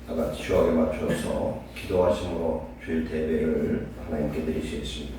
다같이 주악에 맞춰서 기도하심으로 주일 예배를 하나님께 드리시겠습니다.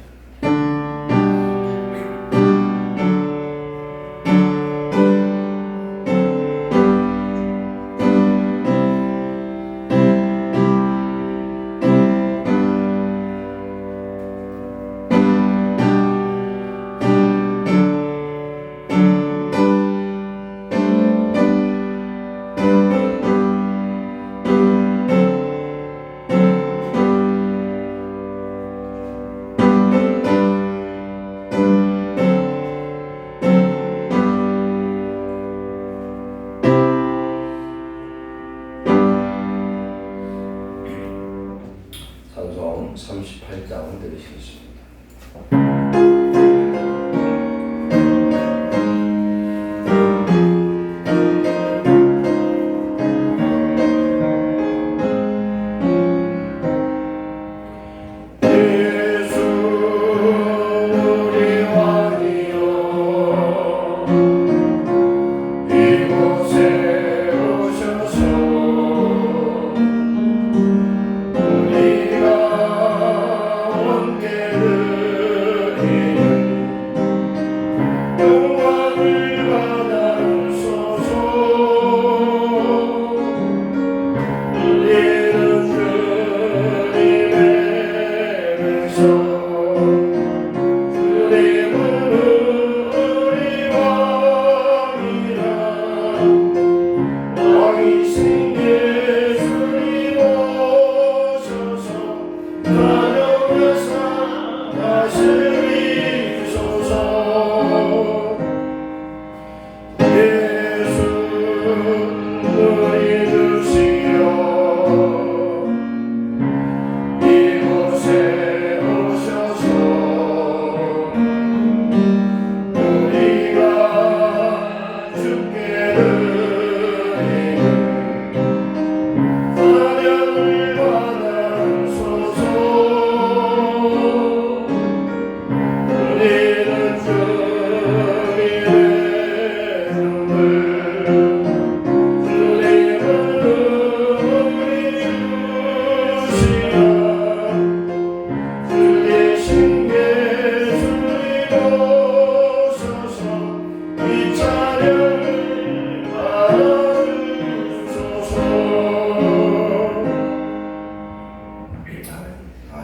찬송 38장 들으시겠습니다.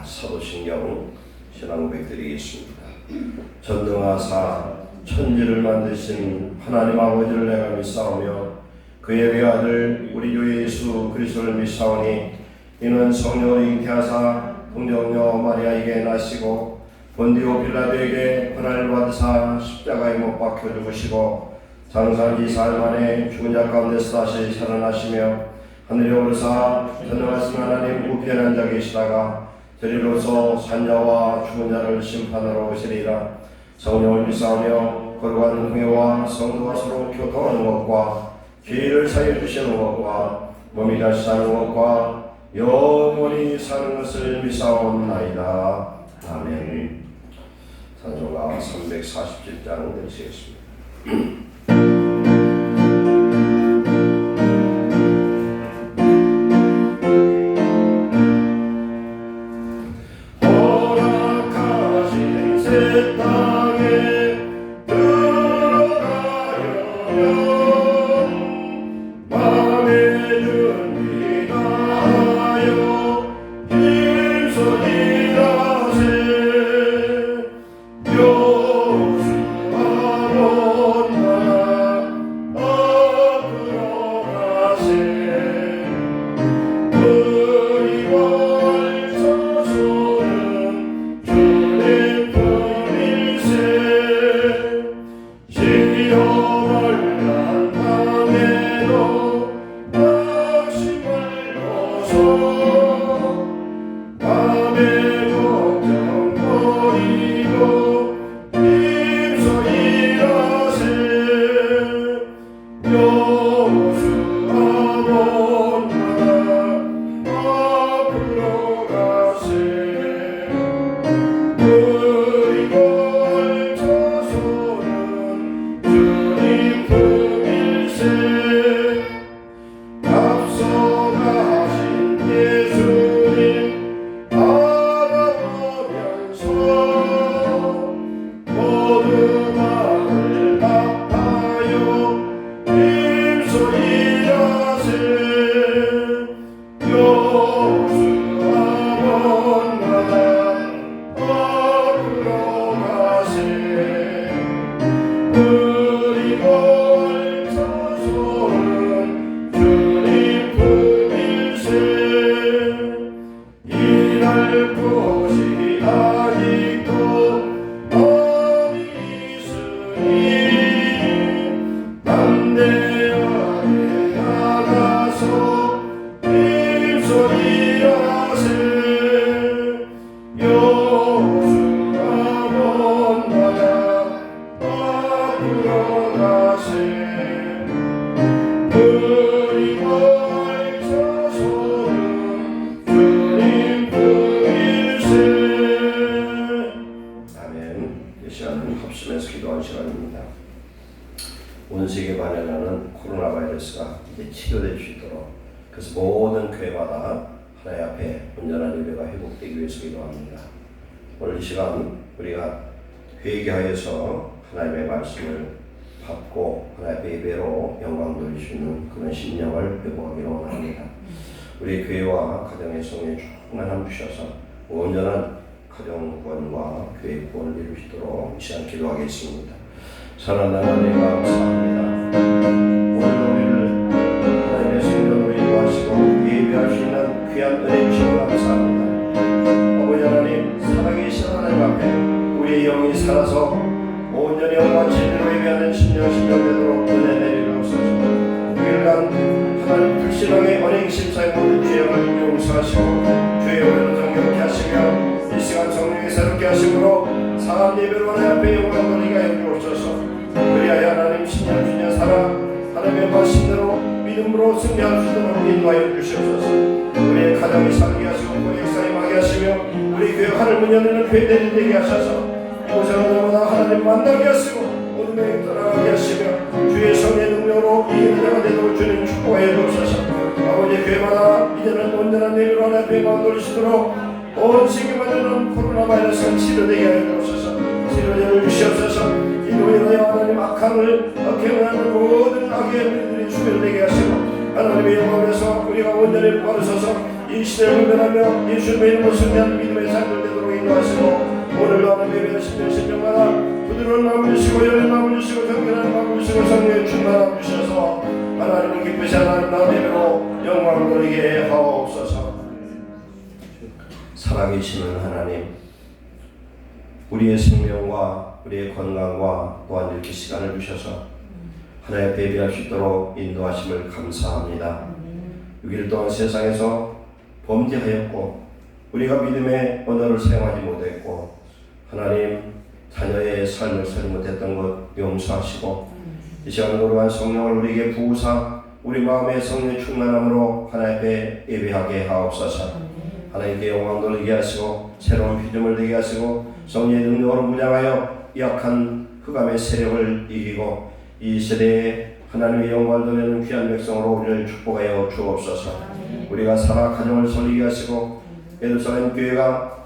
사도신경 신앙고백 드리겠습니다. 전능하사 천지를 만드신 하나님 아버지를 내가 믿사오며 그의 외아들 우리 주 예수 그리스도를 믿사오니 이는 성령으로 잉태하사 동정녀 마리아에게 나시고 본디오 빌라도에게 고난을 받으사 십자가에 못 박혀 죽으시고 장사한 지 사흘 만에 죽은 자 가운데서 다시 살아나시며 하늘에 오르사 전능하신 하나님 우편에 앉아 계시다가 저리로서 산자와 죽은 자를 심판하러 오시리라. 성령을 믿사오며 거룩한 공회와 성도가 서로 교통하는 것과 죄를 사해 주시는 것과 몸이 다시 사는 것과 영원히 사는 것을 믿사옵나이다. 아멘. 찬송가 347장 드리시겠습니다. 요수하고 치료될 수 있도록, 그래서 모든 교회마다 하나님 앞에 온전한 예배가 회복되기 위해서 기도합니다. 오늘 이 시간 우리가 회개하여서 하나님의 말씀을 받고 하나님 앞에 예배로 영광 돌릴 수 있는 그런 심령을 회복하기로 원합니다. 우리 교회와 가정의 성령의 충만함 주셔서 온전한 가정 구원과 교회 구원을 이루시도록 이 시간 기도하겠습니다. 사랑하는 하나님 감사합니다. 오늘 우리를 하나님의 성령으로 인도하시고 예배할 수 있는 귀한 은혜 주시고 감사합니다. 아버지 하나님, 살아계신 하나님 앞에 우리의 영이 살아서 온전히 영과 진리로 예배하는 심령 되도록 은혜 내리옵소서. 6일간 하나님 불신앙의 언행 심사의 모든 죄악을 용서하시고 주의 은혜로 정결케 하시며 이 시간 성령의 새롭게 하심으로 사람 예배로 하나님 앞에 영광 돌리게 하여 주옵소서. 그리하여 하나님 신년 주년 살아 하나님의 말씀대로 믿음으로 승리할 수 있도록 인도하여 주시옵소서. 우리의 가정이 살게 하시고 고역사에 임하게 하시며 우리 교회 하늘문 열리는 교회들이 되게 하셔서 이곳에 오늘마다 하나님 만나게 하시고 모든 명 떠나가게 하시며 주의 성의 능력으로 이기는 자가 되도록 주님 축복하여 주옵소서. 아버지 교회마다 이제는 온전한 예배로 하나님 앞에 마음 돌리시도록 온 세계만 되는 코로나 바이러스가 치료되게 하여 주옵소서. 치료제를 주시옵소서. 이로 인하여 하나님 악함을 억행하는 모든 악의 일들이 소멸되게 하시고 하나님의 영광에서 우리가 온전히 바르서서 이 시대를 분별하며 예수님의 이름으로 승리하는 믿음의 삶을 되도록 인도하시고 오늘도 하나님 예배의 신령마다 부드러운 마음을 주시고 열린 마음을 주시고 경건한 마음을 주시고 성령의 충만함을 주셔서 하나님을 기쁘시 하나님 나라 예배로 영광 돌리게 하옵소서. 살아계시는 하나님, 우리의 생명과 우리의 건강과 또한 이렇게 시간을 주셔서 하나님 앞에 예배할 수 있도록 인도하심을 감사합니다. 6일 동안 세상에서 범죄하였고 우리가 믿음의 언어를 사용하지 못했고 하나님 자녀의 삶을 살지 못했던 것 용서하시고 이 시간 거룩한 성령을 우리에게 부으사 우리 마음의 성령의 충만함으로 하나님 앞에 예배하게 하옵소서. 하나님께 영광 돌리게 하시고 새로운 믿음을 되게 하시고 성령의 능력으로 무장하여 약한 흑암의 세력을 이기고 이 세대에 하나님의 영광을 돌리는 귀한 백성으로 우리를 축복하여 주옵소서. 우리가 살아 가정을 설리게 하시고 예루살렘 교회가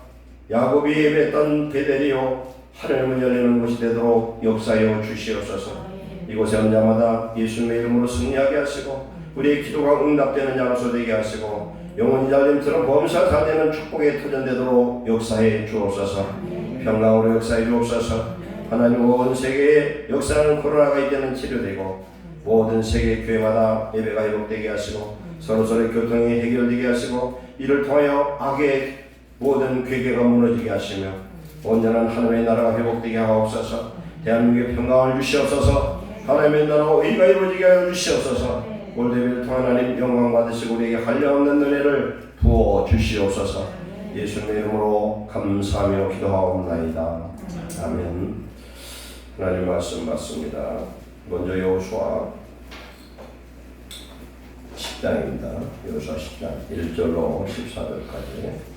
야곱이 예배했던 베델이요 하늘문 열리는 곳이 되도록 역사하여 주시옵소서. 이곳에 온 자마다 예수님의 이름으로 승리하게 하시고 우리의 기도가 응답되는 장소 되게 하시고 영원히 잘림처럼 범사 다되는 축복의 터전되도록 역사해 주옵소서. 평강으로 역사해 주옵소서. 하나님 온 세계에 역사하는 코로나가 이제는 치료되고 모든 세계 교회마다 예배가 회복되게 하시고 서로서로의 교통이 해결되게 하시고 이를 통하여 악의 모든 괴계가 무너지게 하시며 온전한 하나님의 나라가 회복되게 하옵소서. 대한민국의 평강을 주시옵소서. 하나님의 나라와 의가 이루어지게 하여 주시옵소서. 올대비를 통한 하나님 영광 받으시고 우리에게 한량없는 은혜를 부어 주시옵소서. 예수님의 이름으로 감사하며 기도하옵나이다. 아멘. 하나님 말씀 받습니다. 먼저 여호수아 10장입니다. 여호수아 10장 1절로 14절까지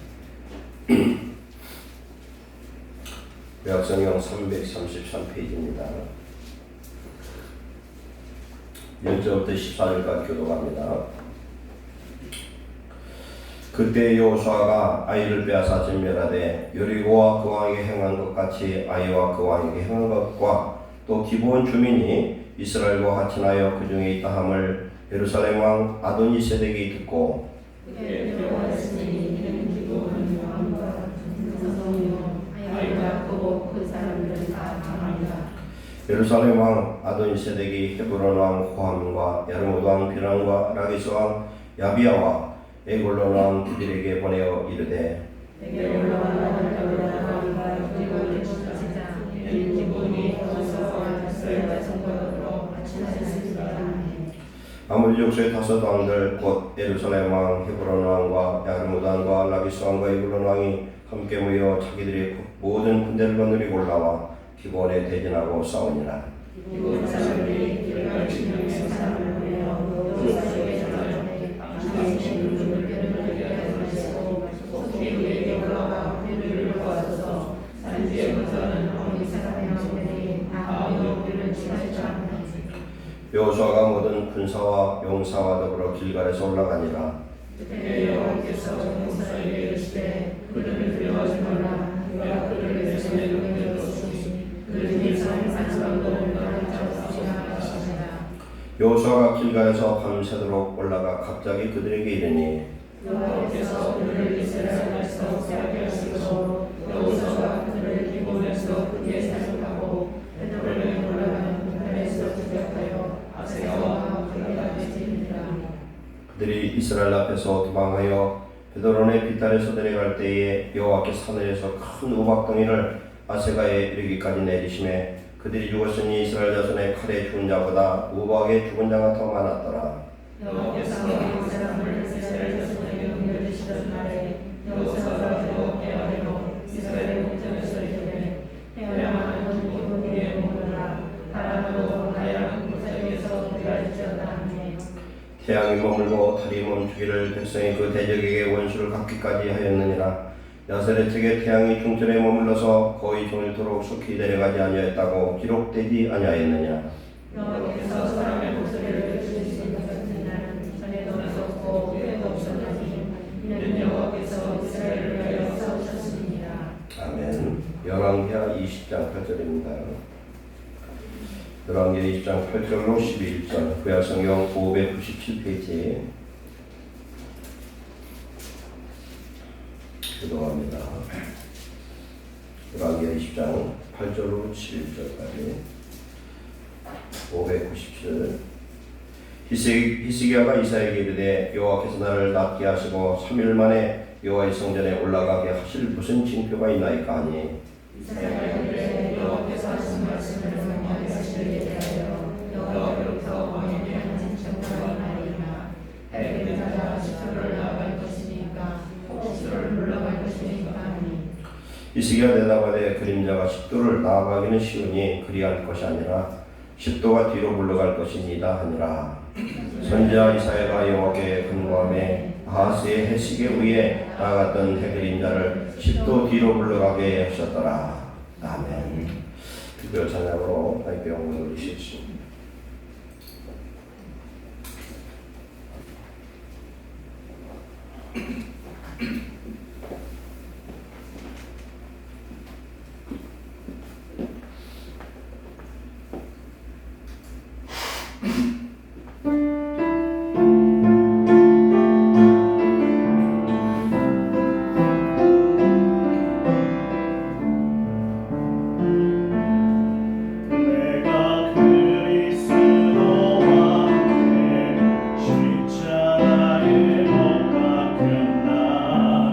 구약성경 333페이지입니다. 1절부터 14절까지 교독합니다. 그때 여호수아가 아이를 빼앗아 진멸하되 여리고와 그 왕에게 행한 것 같이 아이와 그 왕에게 행한 것과 또 기브온 주민이 이스라엘과 같이 나여 그 중에 있다 함을 예루살렘 왕 아도니세덱이 듣고 예루살렘 왕 아도니세덱이 헤브론 왕 호함과 야르무드 왕 비람과 라기스 왕 야비야와 에글론 왕 그들에게 보내어 이르되 아모리 족속의 다섯 왕들 곧 예루살렘 왕 헤브론 왕과 야르무드 왕과 라기스 왕과 에글론 왕이 함께 모여 자기들의 모든 군대를 거느리고 올라와 기브온에 대진하고 싸우니라. 여호수아가 모든 군사와 용사와 더불어 길갈에서 올라가니라. 그때 여호와께서 용사에게 이르시되 그들을 두려워하지 말라. 내가 그들을 내 손에 넘겨주었으니 그 중에서 한 사람도 너를 잡으시라 하시니라. 여호수아가 길갈에서 밤새도록 올라가 갑자기 그들에게 이르니 여호와께서 그들을 이스라엘에서 빼앗게 하시고 여호수아가 그들을 기본에서 크게 사륙하고 베들레헴에 올라가는 분할에서 추격하여 아세가와 그라까지 치니라. 그들이 이스라엘 앞에서 도망하여 베드론의 빗달에서 내려갈 때에 여호와께서 하늘에서 큰 우박덩이를 아세가에 이르기까지 내리심에 그들이 죽었으니 이스라엘 자손의 칼에 죽은 자보다 우박에 죽은 자가 더 많았더라. 여호와께서 이 사람을 이스라엘 자손에게 넘겨주시던 날에 여호수아가 여호와께 아뢰고 이스라엘 목전에서 이르되 헤아라는 기분 위에 머물라. 바람으로 하얀 무사에게서 내려지었다 하니 태양이 머물고 달이 멈추기를 백성이 그 대적에게 원수를 갚기까지 하였느니라. 야세렛에게 태양이 중천에 머물러서 거의 종일토록 속히 내려가지 아니하였다고 기록되지 아니하였느냐. 여호와께서 사람의 목소리를 들으시는 같은 날은 전에도 없었고 후에도 없었나니 이는 여호와께서 이스라엘을 위하여 싸우셨습니다. 아멘. 열왕기하 20장 8절입니다. 열왕기하 20장 8절로 11절 구약성경 597페이지 기도합니다. 열왕기하 20장 8절로 11절까지 597 히스기야가 이사야에게 이르되 여호와께서 나를 낫게 하시고 3일 만에 여호와의 성전에 올라가게 하실 무슨 징표가 있나이까 하니 이스라엘에 이르되 여호와께서 하신 말씀을 명령하시기에 대하여 여호와께로부터 왕에게 하신 징표가 있나이다. 해를 자가 시초를 나아갈 것이니까 혹시를 물러갈 것이니까 하니 히스기야 대답하되 그림자가 10도를 나아가기는 쉬우니 그리할 것이 아니라 10도가 뒤로 물러갈 것이니이다 하니라. 선지자 이사야가 여호와께 간구하매 아하스의 해시계 위에 나아갔던 해 그림자를 10도 뒤로 물러가게 하셨더라. 아멘. 특별 찬양으로 하나님께 영광을 돌리시겠습니다. 내가 그리스도와 함께 십자가에 못 박혔나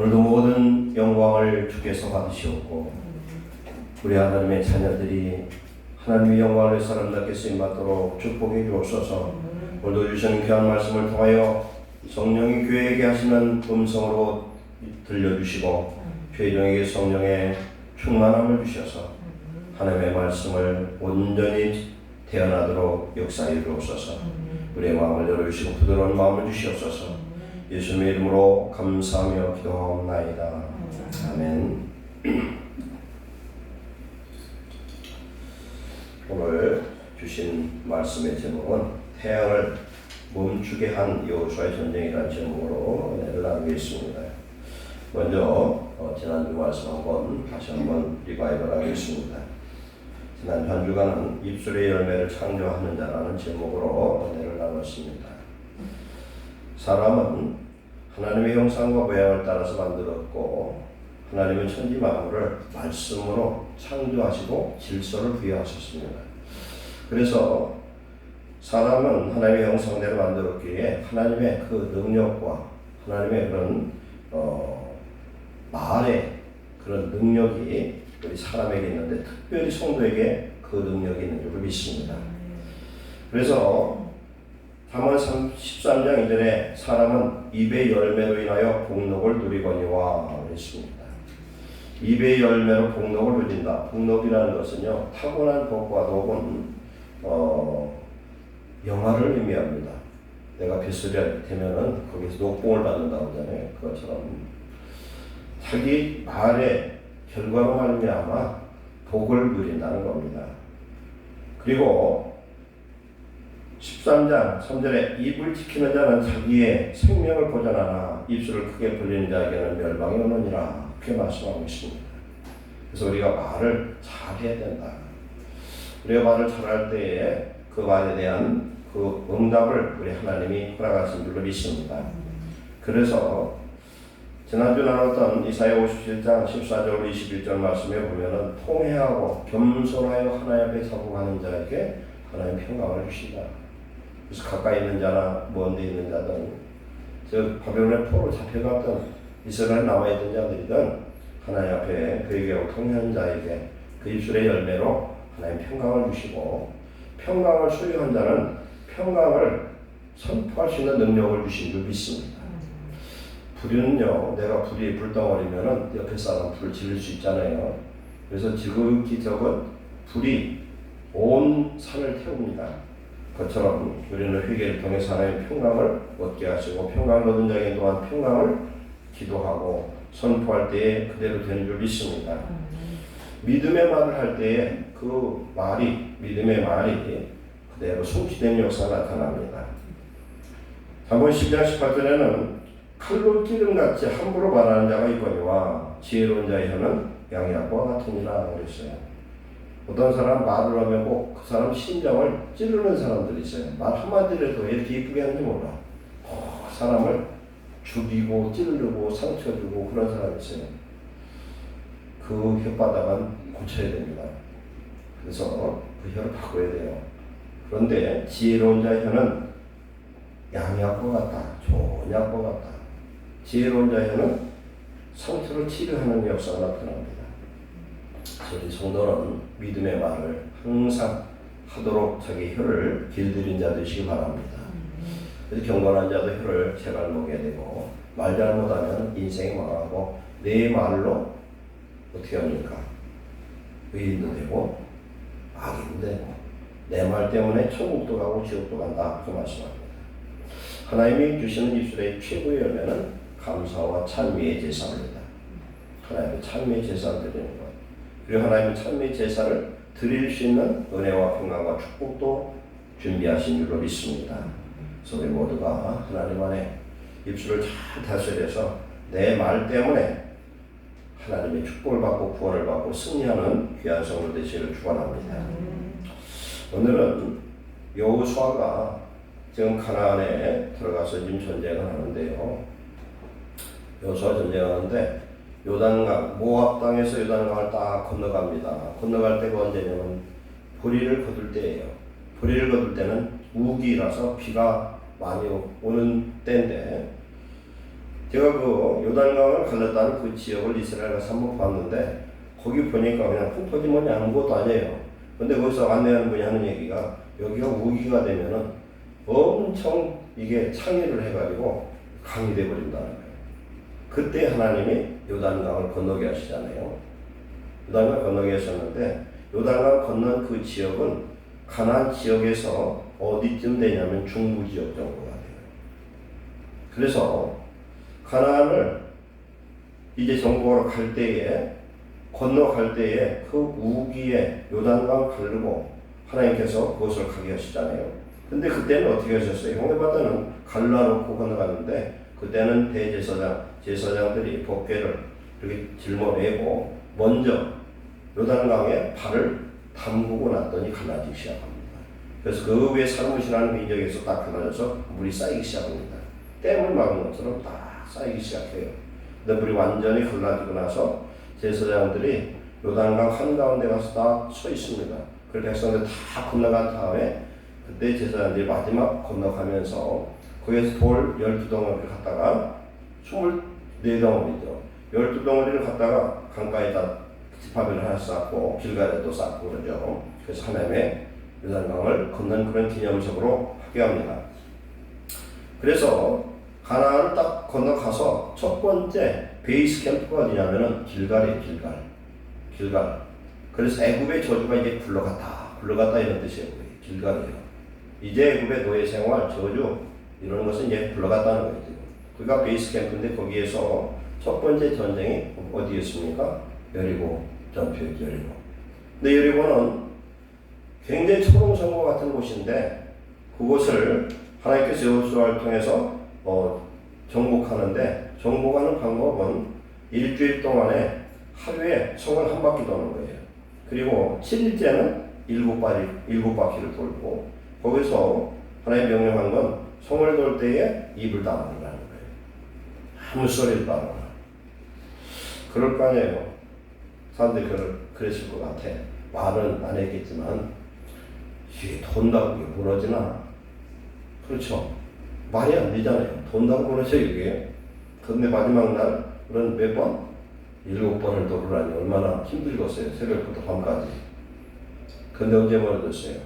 오늘도 모든 영광을 주께서 받으시옵고 우리 하나님의 자녀들이 하나님의 영광을 위해 사람답게 쓰임받도록 축복해 주옵소서. 오늘도 주시는 귀한 말씀을 통하여 성령이 교회에게 하시는 음성으로 들려주시고 교회종에게 성령의 충만함을 주셔서 하나님의 말씀을 온전히 태어나도록 역사해 주옵소서. 우리의 마음을 열어주시고 부드러운 마음을 주시옵소서. 예수님의 이름으로 감사하며 기도하옵나이다. 아멘. 오늘 주신 말씀의 제목은 태양을 멈추게 한 여호수아의 전쟁이라는 제목으로 은혜를 나누겠습니다. 먼저 지난주 말씀 다시 한번 리바이벌 하겠습니다. 지난 한 주간은 입술의 열매를 창조하는 자라는 제목으로 은혜를 나눴습니다. 사람은 하나님의 형상과 모양을 따라서 만들었고 하나님은 천지 만물을 말씀으로 창조하시고 질서를 부여하셨습니다. 그래서 사람은 하나님의 형상대로 만들었기에 하나님의 그 능력과 하나님의 그런 말의 그런 능력이 우리 사람에게 있는데 특별히 성도에게 그 능력이 있는 줄 믿습니다. 그래서 잠언 13장 2절에 사람은 입의 열매로 인하여 복록을 누리거니와 그랬습니다. 입의 열매로 복록을 누린다. 복록이라는 것은요, 타고난 복과 녹은 영화를 의미합니다. 내가 뱃속이 되면은 거기서 녹봉을 받는다고 하잖아요. 그것처럼 자기 말의 결과로 말미암아 복을 누린다는 겁니다. 그리고 13장 3절에 입을 지키는 자는 자기의 생명을 보존하나 입술을 크게 벌리는 자에게는 멸망이 오느니라 그렇게 말씀하고 있습니다. 그래서 우리가 말을 잘해야 된다. 우리가 말을 잘할 때에 그 말에 대한 그 응답을 우리 하나님이 허락하신 줄로 믿습니다. 그래서 지난주 나눴던 이사야 57장 14절 21절 말씀에 보면은 통회하고 겸손하여 하나님 앞에 자복하는 자에게 하나님 평강을 주신다. 그래서 가까이 있는 자나 먼데 있는 자든 저 바벨론의 포로 잡혀갔던 이스라엘 남아있던 자들이든 하나님 앞에 그에게 통회한 자에게 그 입술의 열매로 하나님 평강을 주시고 평강을 소유한 자는 평강을 선포할 수 있는 능력을 주신 줄 믿습니다. 불은요, 내가 불이 불덩어리면은 옆에 사람 불 지를 수 있잖아요. 그래서 지극히 적은 불이 온 산을 태웁니다. 그처럼 우리는 회개를 통해서 하나님의 평강을 얻게 하시고 평강을 얻은 자에게 또한 평강을 기도하고 선포할 때에 그대로 되는 줄 믿습니다. 믿음의 말을 할 때에 그 말이 믿음의 말이 그대로 성취된 역사가 나타납니다. 잠언 10장 18절에는 칼로 기름같이 함부로 말하는 자가 있거니와 지혜로운 자의 혀는 양약과 같으니라 그랬어요. 어떤 사람 말을 하면 꼭 그 사람 심장을 찌르는 사람들이 있어요. 말 한마디라도 왜 이렇게 이쁘게 하는지 몰라. 사람을 죽이고 찌르고 상처 주고 그런 사람이 있어요. 그 혓바닥은 고쳐야 됩니다. 그래서 그 혀를 바꿔야 돼요. 그런데 지혜로운 자의 혀는 양약과 같다. 좋은 약과 같다. 지혜로운 자의 혀는 상처를 치료하는 역사가 나타납니다. 우리 성도는 믿음의 말을 항상 하도록 자기 혀를 길들인 자 되시기 바랍니다. 그래서 경건한 자도 혀를 제발 먹여야 되고 말 잘못하면 인생이 망하고 내 말로 어떻게 합니까? 의인도 되고 악인도 되고 내 말 때문에 천국도 가고 지옥도 간다 그 말씀합니다. 하나님이 주시는 입술의 최고의 열매는 감사와 찬미의 제사입니다. 하나님의 찬미의 제사를 드리는 것. 그리고 하나님의 찬미의 제사를 드릴 수 있는 은혜와 평강과 축복도 준비하신 줄로 믿습니다. 그래서 우리 모두가 하나님 안에 입술을 잘 다스려서 내 말 때문에 하나님의 축복을 받고 구원을 받고 승리하는 귀한 성도 되시기를 축원합니다. 오늘은 여호수아가 지금 가나안에 들어가서 지금 전쟁을 하는데요. 여호수아 전쟁하는데 요단강, 모압 땅에서 요단강을 딱 건너갑니다. 건너갈 때가 언제냐면 보리를 거둘 때예요. 보리를 거둘 때는 우기라서 비가 많이 오는 때인데 제가 그 요단강을 갈랐다는 그 지역을 이스라엘 가서 한번 봤는데 거기 보니까 그냥 큰 토지 뭐냐 아무것도 아니에요. 근데 거기서 안내하는 분이 하는 얘기가 여기가 우기가 되면은 엄청 이게 창의를 해가지고 강이 돼버린다는 거예요. 그때 하나님이 요단강을 건너게 하시잖아요. 요단강을 건너게 하셨는데 요단강 건넌 그 지역은 가나안 지역에서 어디쯤 되냐면 중부 지역 정도가 돼요. 그래서 가나안을 이제 정복하러 갈 때에 건너갈 때에 그 우기에 요단강 가르고 하나님께서 그것을 가게 하시잖아요. 근데 그때는 어떻게 하셨어요? 홍해바다는 갈라놓고 건너가는데 그때는 제사장들이 법궤를 이렇게 짊어내고 먼저 요단강에 발을 담그고 났더니 갈라지기 시작합니다. 그래서 그 위에 살무시라는 그 인적에서 딱 갈라져서 물이 쌓이기 시작합니다. 댐을 막은 것처럼 딱 쌓이기 시작해요. 근데 물이 완전히 갈라지고 나서 제사장들이 요단강 한가운데 가서 다 서 있습니다. 그 백성들 다 건너간 다음에 그때 제사장들이 마지막 건너가면서 거기에서 돌 12덩어리를 갖다가 24덩어리죠. 12덩어리를 갖다가 강가에다 지파벨을 하나 쌓고 길가에 또 쌓고 그러죠. 그래서 하나님의 요단강을 건넌 그런 기념석으로 하게 합니다. 그래서 가나안을 딱 건너가서 첫 번째 베이스 캠프가 어디냐면은 길갈이에요. 길갈. 그래서 애굽의 저주가 이제 굴러갔다 이런 뜻이에요. 길갈이에요. 이제 애굽의 노예 생활, 저주 이런 것은 이제 굴러갔다는 거예요. 그가 베이스 캠프인데 거기에서 첫 번째 전쟁이 어디였습니까? 여리고 전투였죠. 여리고. 근데 여리고는 굉장히 초롱성과 같은 곳인데 그곳을 하나님께서 여호수아를 통해서 정복하는데 정복하는 방법은 일주일 동안에 하루에 성을 한 바퀴 도는 거예요. 그리고 7일째는 7바퀴를 돌고 거기서 하나님 명령한 건 성을 돌 때에 입을 닫으라는 거예요. 아무 소리도 안 하라. 그럴 거 아니에요. 사람들이 그랬을 것 같아. 말은 안 했겠지만 이게 돈다고 이게 무너지나? 그렇죠. 말이 안 되잖아요. 돈다고 무너져 이게. 그런데 마지막 날 그런 몇 번? 7번을 돌으라니 얼마나 힘들겠어요. 새벽부터 밤까지. 근데 언제 무너졌어요?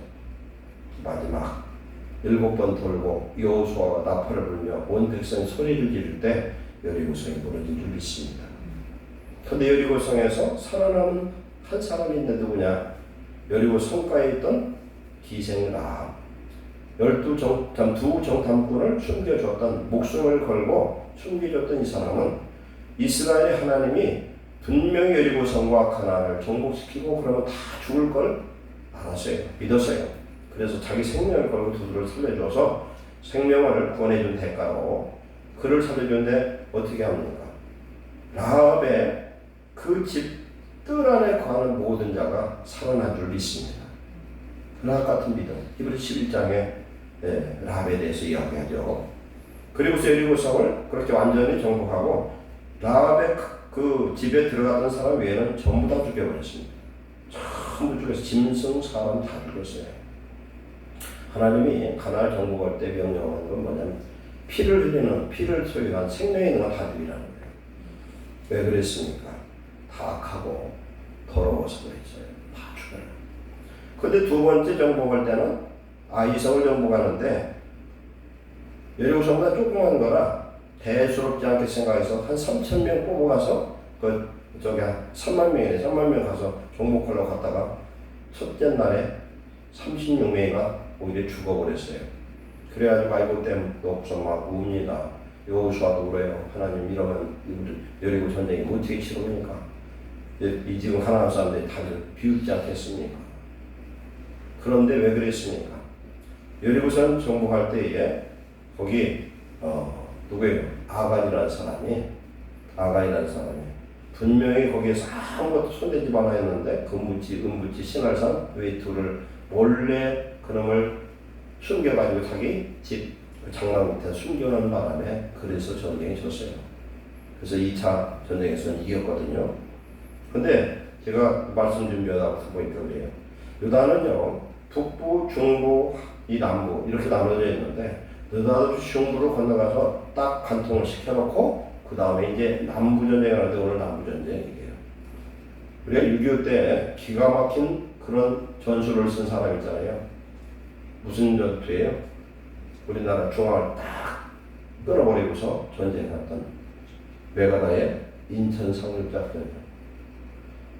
마지막 7번 돌고 여호수아가 나팔을 불며 온 백성이 소리를 지를 때 여리고성이 무너진 줄 믿습니다. 근데 여리고성에서 살아남은 한 사람이 있는데 누구냐? 여리고 성가에 있던 기생 라합. 12 정탐꾼을 숨겨줬던 목숨을 걸고 숨겨줬던 이 사람은 이스라엘의 하나님이 분명히 여리고성과 가나안을 정복시키고 그러면 다 죽을 걸 알았어요. 믿었어요. 그래서 자기 생명을 걸고 두들을 살려줘서 생명을 구원해준 대가로 그를 살려주는데 어떻게 합니까? 라합의 그 집 뜰 안에 거하는 모든 자가 살아난 줄 믿습니다. 라합 같은 믿음. 히브리 11장에 라합에 대해서 이야기하죠. 그리고서 여리고성을 그렇게 완전히 정복하고 라합의 그 집에 들어갔던 사람 외에는 전부 다 죽여버렸습니다. 전부 죽여서 짐승, 사람 다 죽였어요. 하나님이 가나안을 정복할 때 명령한 건 뭐냐면 피를 소유한 생명이 있는 건 다 죽이라는 거예요. 왜 그랬습니까? 다 악하고 더러워서 그랬어요. 다 죽여요. 근데 두 번째 정복할 때는 아이성을 정복하는데 여리고성보다 조그만 거라 대수롭지 않게 생각해서 한 3,000명 뽑아가서 한 3만 명 가서 정복하려고 갔다가 첫째 날에 36명이가 오히려 죽어버렸어요. 그래가지고 아이고 땜 없어 막 웁니다. 여호수아도 울어요. 하나님 이러면 여리고 전쟁이 어떻게 치러니까 이 지금 가나안 사람들이 다들 비웃지 않겠습니까? 그런데 왜 그랬습니까? 여리고성 정복할 때에 거기 누구예요? 아간이라는 사람이 분명히 거기에서 아무것도 손대지 말아야 했는데 은부치 신할산 외투를 몰래 그놈을 숨겨가지고 자기 집 장막 밑에 숨겨놓은 바람에 그래서 전쟁이 졌어요. 그래서 2차 전쟁에서는 이겼거든요. 근데 제가 말씀 준비하다 보니까 그래요. 유다는요 북부, 중부, 이 남부 이렇게 나눠져 있는데 느닷없이 중부로 건너가서 딱 간통을 시켜놓고 그 다음에 이제 남부전쟁을 하는데 오늘 남부전쟁이에요. 우리가 6.25 때 기가 막힌 그런 전술을 쓴 사람 있잖아요. 무슨 전투예요? 우리나라 중앙을 딱 끊어버리고서 전쟁했던 메가다의 인천 상륙작전이에요.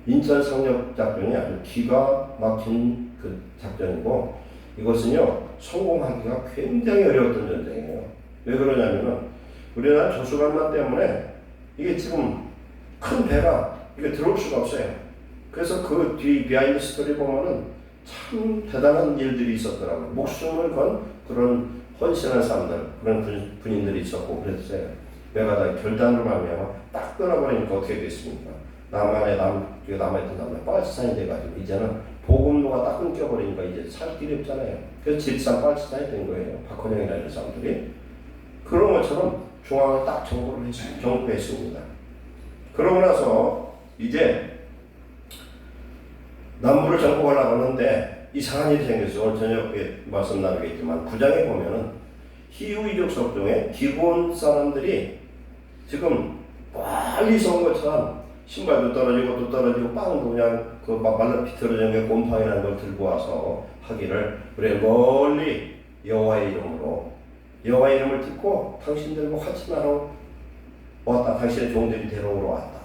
인천 상륙작전이 아주 기가 막힌 그 작전이고, 이것은요 성공하기가 굉장히 어려웠던 전쟁이에요. 왜 그러냐면은 우리나라 조수관만 때문에 이게 지금 큰 배가 이게 들어올 수가 없어요. 그래서 그 뒤 비하인드 스토리 보면은 참 대단한 일들이 있었더라고요. 목숨을 건 그런 헌신한 사람들, 그런 군인들이 있었고 그랬어요. 메가다 결단으로 말미암아 딱 끊어버리니까 어떻게 됐습니까? 남아있던 남한에 빨치산이 돼가지고 이제는 보급로가 딱 끊겨버리니까 이제 살 길이 없잖아요. 그래서 질산 빨치산이 된 거예요. 박헌영이라는 사람들이. 그런 것처럼 중앙을 딱 정복했습니다. 그러고 나서 이제 남부를 정복하려고 하는데 이상한 일이 생겼어요. 오늘 저녁에 말씀 나누겠지만 9장에 보면은 히브리족 속중에 기브온 사람들이 지금 빨리 쏜 것처럼 신발도 떨어지고 또 떨어지고 빵도 그냥 그 말라 비틀어진 게 곰팡이라는 걸 들고 와서 하기를, 그래 멀리 여호와의 이름을 듣고 당신들과 화친하러 왔다. 당신의 종들이 데려오러 왔다.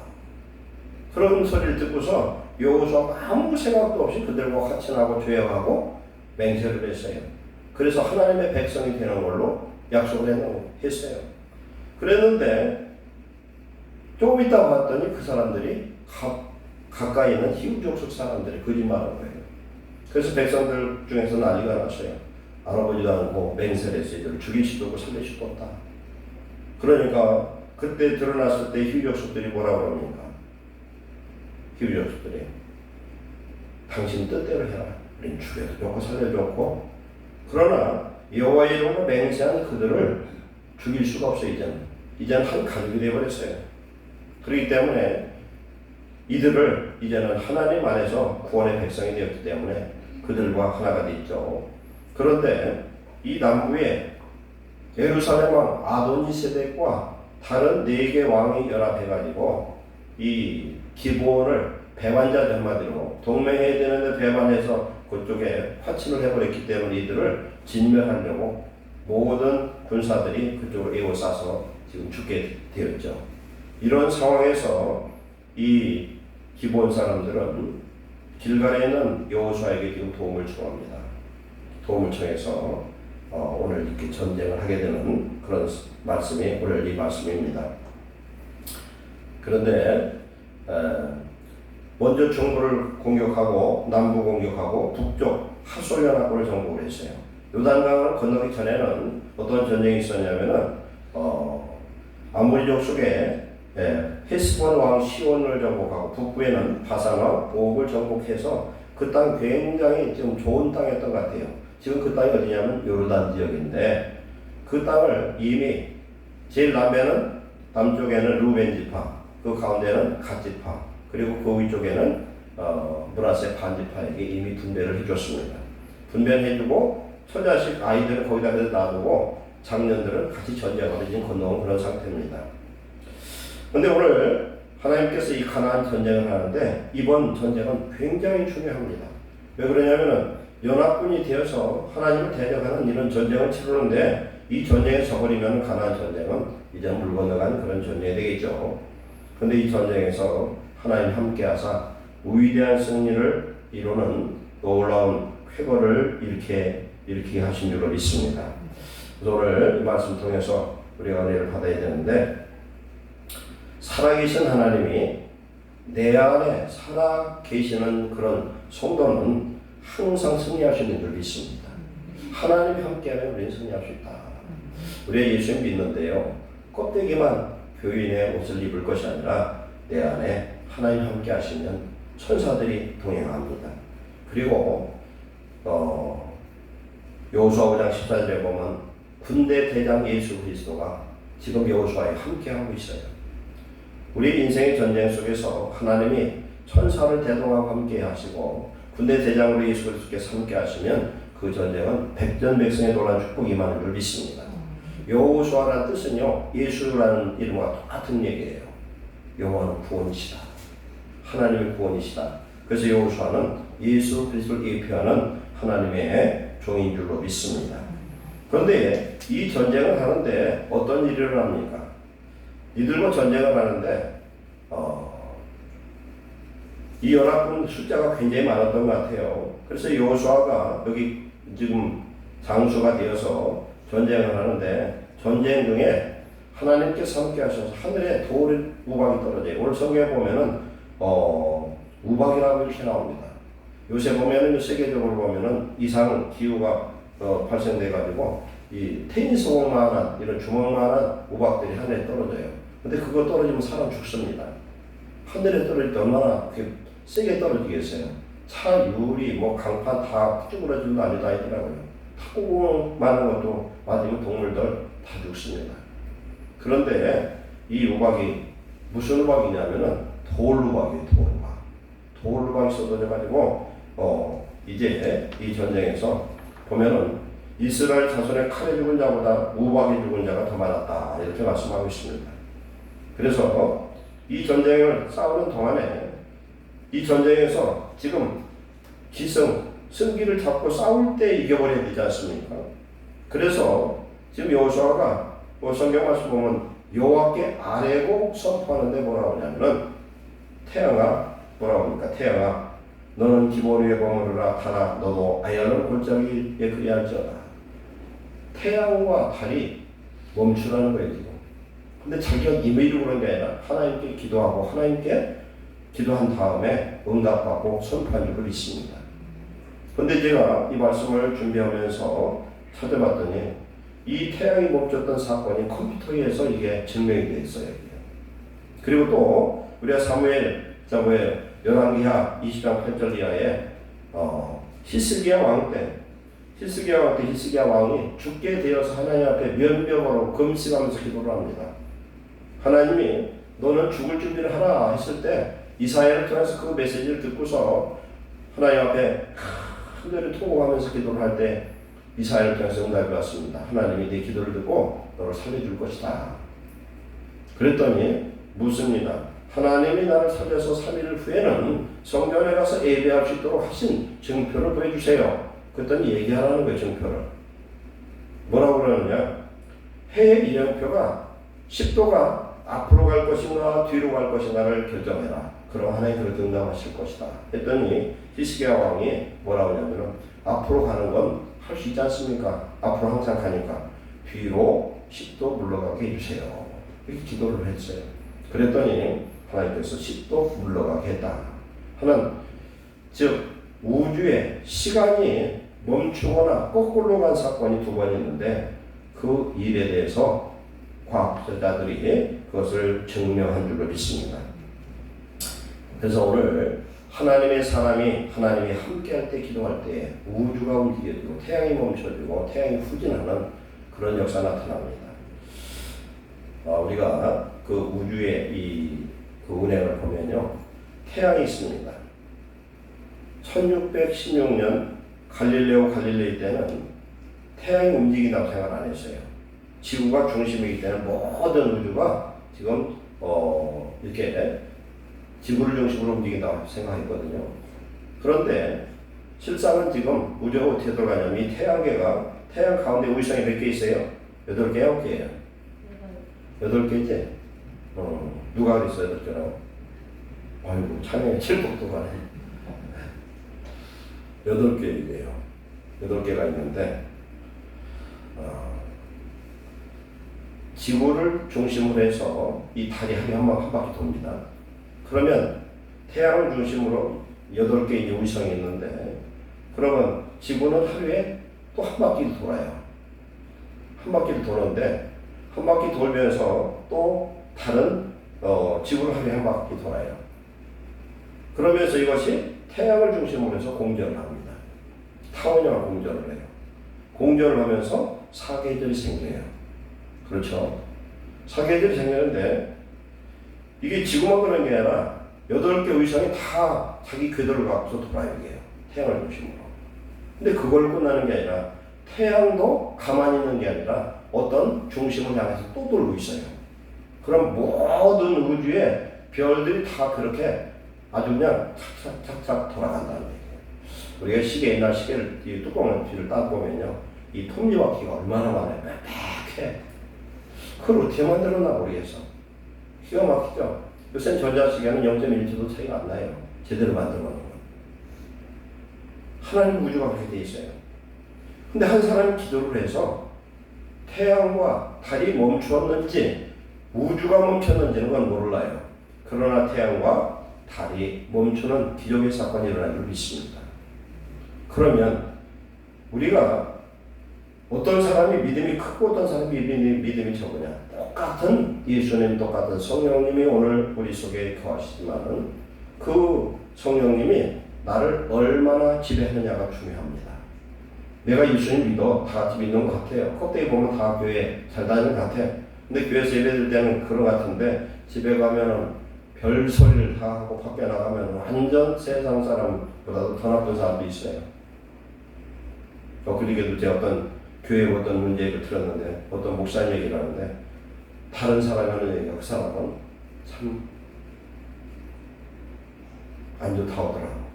그런 소리를 듣고서 여호수아가 아무 생각도 없이 그들과 화친하고 조약하고 맹세를 했어요. 그래서 하나님의 백성이 되는 걸로 약속을 했어요. 그랬는데 조금 있다 봤더니 그 사람들이 가까이 있는 히브리족 사람들이 거짓말한 거예요. 그래서 백성들 중에서 난리가 났어요. 알아보지도 않고 맹세를 했어요. 이들을 죽일 수도 없고 살릴 수도 없다. 그러니까 그때 드러났을 때 히브리족들이 뭐라고 그럽니까? 히브리족들이 당신 뜻대로 해라. 우린 죽여도 좋고 살려도 좋고, 그러나 여호와의 이름으로 맹세한 그들을 죽일 수가 없어요. 이제는 한 가족이 되어버렸어요. 그렇기 때문에 이들을 이제는 하나님 안에서 구원의 백성이 되었기 때문에 그들과 하나가 됐죠. 그런데 이 남부에 예루살렘 왕 아도니세덱과 다른 4개 왕이 연합해가지고 이 기브온을 배반자 한마디로 동맹해야 되는데 배반해서 그쪽에 화친을 해버렸기 때문에 이들을 진멸하려고 모든 군사들이 그쪽으로 에워싸서 지금 죽게 되었죠. 이런 상황에서 이 기브온 사람들은 길갈에 있는 여호수아에게 지금 도움을 청합니다. 도움을 청해서 오늘 이렇게 전쟁을 하게 되는 그런 말씀이 오늘 이 말씀입니다. 그런데 먼저 중부를 공격하고 남부 공격하고 북쪽 하솔연합군을 정복을 했어요. 요단강을 건너기 전에는 어떤 전쟁이 있었냐면은 아모리족 속에 헤스본 왕 시온을 정복하고 북부에는 바산 왕 옥을 정복해서 그 땅 굉장히 좀 좋은 땅이었던 것 같아요. 지금 그 땅이 어디냐면 요르단 지역인데 그 땅을 이미 제일 남쪽에는 루벤 지파, 그 가운데는 갓 지파, 그리고 그 위쪽에는 므낫세 반 지파에게 이미 분배를 해줬습니다. 분배를 해주고 처자식 아이들은 거기다 놔두고 장년들은 같이 전쟁하러 지금 건너온 그런 상태입니다. 그런데 오늘 하나님께서 이 가나안 전쟁을 하는데 이번 전쟁은 굉장히 중요합니다. 왜 그러냐면은 연합군이 되어서 하나님을 대적하는 이런 전쟁을 치르는데 이 전쟁에 져버리면 가나안 전쟁은 이제 물 건너간 그런 전쟁이 되겠죠. 그런데 이 전쟁에서 하나님 함께하사 위대한 승리를 이루는 놀라운 쾌거를 일으키게 하신 줄로 믿습니다. 그래서 오늘 이 말씀 통해서 우리가 은혜를 받아야 되는데, 살아계신 하나님이 내 안에 살아계시는 그런 성도는 항상 승리하시는 줄 믿습니다. 하나님이 함께하면 우리는 승리할 수 있다. 우리가 예수님 믿는데요, 껍데기만 교인의 옷을 입을 것이 아니라 내 안에 하나님 함께 하시면 천사들이 동행합니다. 그리고 여호수아 5장 14절에 보면 군대 대장 예수 그리스도가 지금 여호수아에 함께하고 있어요. 우리 인생의 전쟁 속에서 하나님이 천사를 대동하고 함께 하시고 군대 대장으로 예수 그리스도께서 함께 하시면 그 전쟁은 백전백승의 놀라운 축복이 임하는 줄 믿습니다. 여호수아라는 뜻은요, 예수라는 이름과 똑같은 얘기예요. 여호와는 구원이시다. 하나님의 구원이시다. 그래서 여호수아는 예수 그리스도를 예표하는 하나님의 종인 줄로 믿습니다. 그런데 이 전쟁을 하는데 어떤 일이 일어납니까? 이들과 전쟁을 하는데 이 연합군 숫자가 굉장히 많았던 것 같아요. 그래서 여호수아가 여기 지금 장수가 되어서 전쟁을 하는데 전쟁 중에 하나님께서 함께 하셔서 하늘에 돌 우박이 떨어져요. 오늘 성경에 보면은 우박이라고 이렇게 나옵니다. 요새 보면은 세계적으로 보면은 이상 기후가 발생돼 가지고 이 테니스 공만한 이런 주먹만한 우박들이 하늘에 떨어져요. 근데 그거 떨어지면 사람 죽습니다. 하늘에 떨어질 때 얼마나 세게 떨어지겠어요. 차, 유리, 강판 다 쭈그러지고 난리도 아니더라고요. 타고 많은 것도 맞으면 동물들 다 죽습니다. 그런데 이 우박이 무슨 우박이냐면은 돌우박이에요. 돌우박. 돌우박이 쏟아져가지고 이제 이 전쟁에서 보면은 이스라엘 자손의 칼에 죽은 자보다 우박에 죽은 자가 더 많았다. 이렇게 말씀하고 있습니다. 그래서 이 전쟁을 싸우는 동안에 이 전쟁에서 지금 승기를 잡고 싸울 때 이겨버려야 되지 않습니까? 그래서 지금 여호수아가 성경 말씀 보면 여호와께 아뢰고 선포하는데 뭐라고 하냐면은 태양아 뭐라고 합니까? 태양아 너는 기본 위에 머무르라 타라 너도 아야는 골짜기에 그리할지어다. 태양과 달이 멈추라는 거예요 지금. 근데 자기가 임의로 그런 게 아니라 하나님께 기도하고 하나님께 기도한 다음에 응답받고 선포한 줄을 믿습니다. 그런데 제가 이 말씀을 준비하면서 찾아봤더니 이 태양이 멈췄던 사건이 컴퓨터에서 이게 증명이 되어 있어요. 그리고 또 우리가 사무엘 열왕기하 20장 8절 이하에 히스기야 왕 때 히스기야 왕이 죽게 되어서 하나님 앞에 면벽으로 금식하면서 기도를 합니다. 하나님이 너는 죽을 준비를 하라 했을 때 이사야를 통해서 그 메시지를 듣고서 하나님 앞에 큰절히 통곡하면서 기도를 할 때 이사야를 통해서 응답이 왔습니다. 하나님이 네 기도를 듣고 너를 살려줄 것이다. 그랬더니 묻습니다. 하나님이 나를 살려서 3일 후에는 성전에 가서 예배할 수 있도록 하신 증표를 보여주세요. 그랬더니 얘기하라는 거예요. 증표를. 뭐라고 그러느냐. 해의 이정표가 10도가 앞으로 갈 것인가 뒤로 갈 것인가를 결정해라. 그럼 하나님 그렇게 응답하실 것이다. 했더니 히스기야 왕이 뭐라고 하냐면 앞으로 가는 건 할 수 있지 않습니까? 앞으로 항상 가니까 뒤로 10도 물러가게 해주세요. 이렇게 기도를 했어요. 그랬더니 하나님께서 10도 물러가게 했다. 하는 즉 우주의 시간이 멈추거나 거꾸로 간 사건이 두 번 있는데 그 일에 대해서 과학자들이 그것을 증명한 줄로 믿습니다. 그래서 오늘 하나님의 사람이 하나님이 함께할 때 기도할 때 우주가 움직여지고 태양이 멈춰지고 태양이 후진하는 그런 역사 나타납니다. 우리가 그 우주의 그 운행을 보면요 태양이 있습니다. 1616년 갈릴레이 때는 태양이 움직인다고 생각 안 했어요. 지구가 중심이기 때문에 모든 우주가 지금 이렇게 지구를 중심으로 움직인다고 생각했거든요. 그런데 실상은 지금 우주가 어떻게 돌아가냐면 이 태양 가운데 우주성이 몇 개 있어요? 8개, 9개예요. 8개지? 누가 그랬어 8개라고? 아이고 찬양에 7복도 가네. 8개이래요. 8개가 있는데 지구를 중심으로 해서 이 달이 하루에 한 바퀴 돕니다. 그러면 태양을 중심으로 8개의 우주성이 있는데 그러면 지구는 하루에 또 한 바퀴 돌아요. 한 바퀴를 도는데 한 바퀴 돌면서 또 다른 지구를 하루에 한 바퀴 돌아요. 그러면서 이것이 태양을 중심으로 해서 공전을 합니다. 타원형을 공전을 해요. 공전을 하면서 사계절이 생겨요. 그렇죠? 사계절이 생기는데 이게 지구만 그런 게 아니라 8개 우주성이 다 자기 궤도를 갖고서 돌아요. 태양을 중심으로. 근데 그걸로 끝나는 게 아니라 태양도 가만히 있는 게 아니라 어떤 중심을 향해서 또 돌고 있어요. 그럼 모든 우주의 별들이 다 그렇게 아주 그냥 착착착착 돌아간다는 얘기예요. 우리가 시계, 옛날 시계를, 이 뚜껑을 뒤를 따보면요, 이 톱니바퀴가 얼마나 많아요. 빽빽해. 그걸 어떻게 만들었나 모르겠어. 기가 막히죠. 요새 전자시계는 0.1초도 차이가 안 나요. 제대로 만들어 놓은 건. 하나님 우주가 그렇게 돼 있어요. 근데 한 사람이 기도를 해서 태양과 달이 멈추었는지 우주가 멈췄는지는 건 몰라요. 그러나 태양과 달이 멈추는 기적의 사건이 일어나기를 믿습니다. 그러면 우리가 어떤 사람이 믿음이 크고 어떤 사람이 믿음이 적으냐, 똑같은 예수님, 똑같은 성령님이 오늘 우리 속에 거하시지만은 그 성령님이 나를 얼마나 지배하느냐가 중요합니다. 내가 예수님 믿어, 다 같이 믿는 것 같아요. 껍데기 보면 다 교회 잘 다니는 것 같아요. 근데 교회에서 예배드릴 때는 그런 것 같은데 집에 가면은 별 소리를 다 하고 밖에 나가면 완전 세상 사람보다도 더 나쁜 사람도 있어요. 그러게도 제가 어떤 교회 어떤 문제를 들었는데 어떤 목사님 얘기를 하는데 다른 사람이 하는 얘기가 그 사람은 참 안 좋다고 하더라고.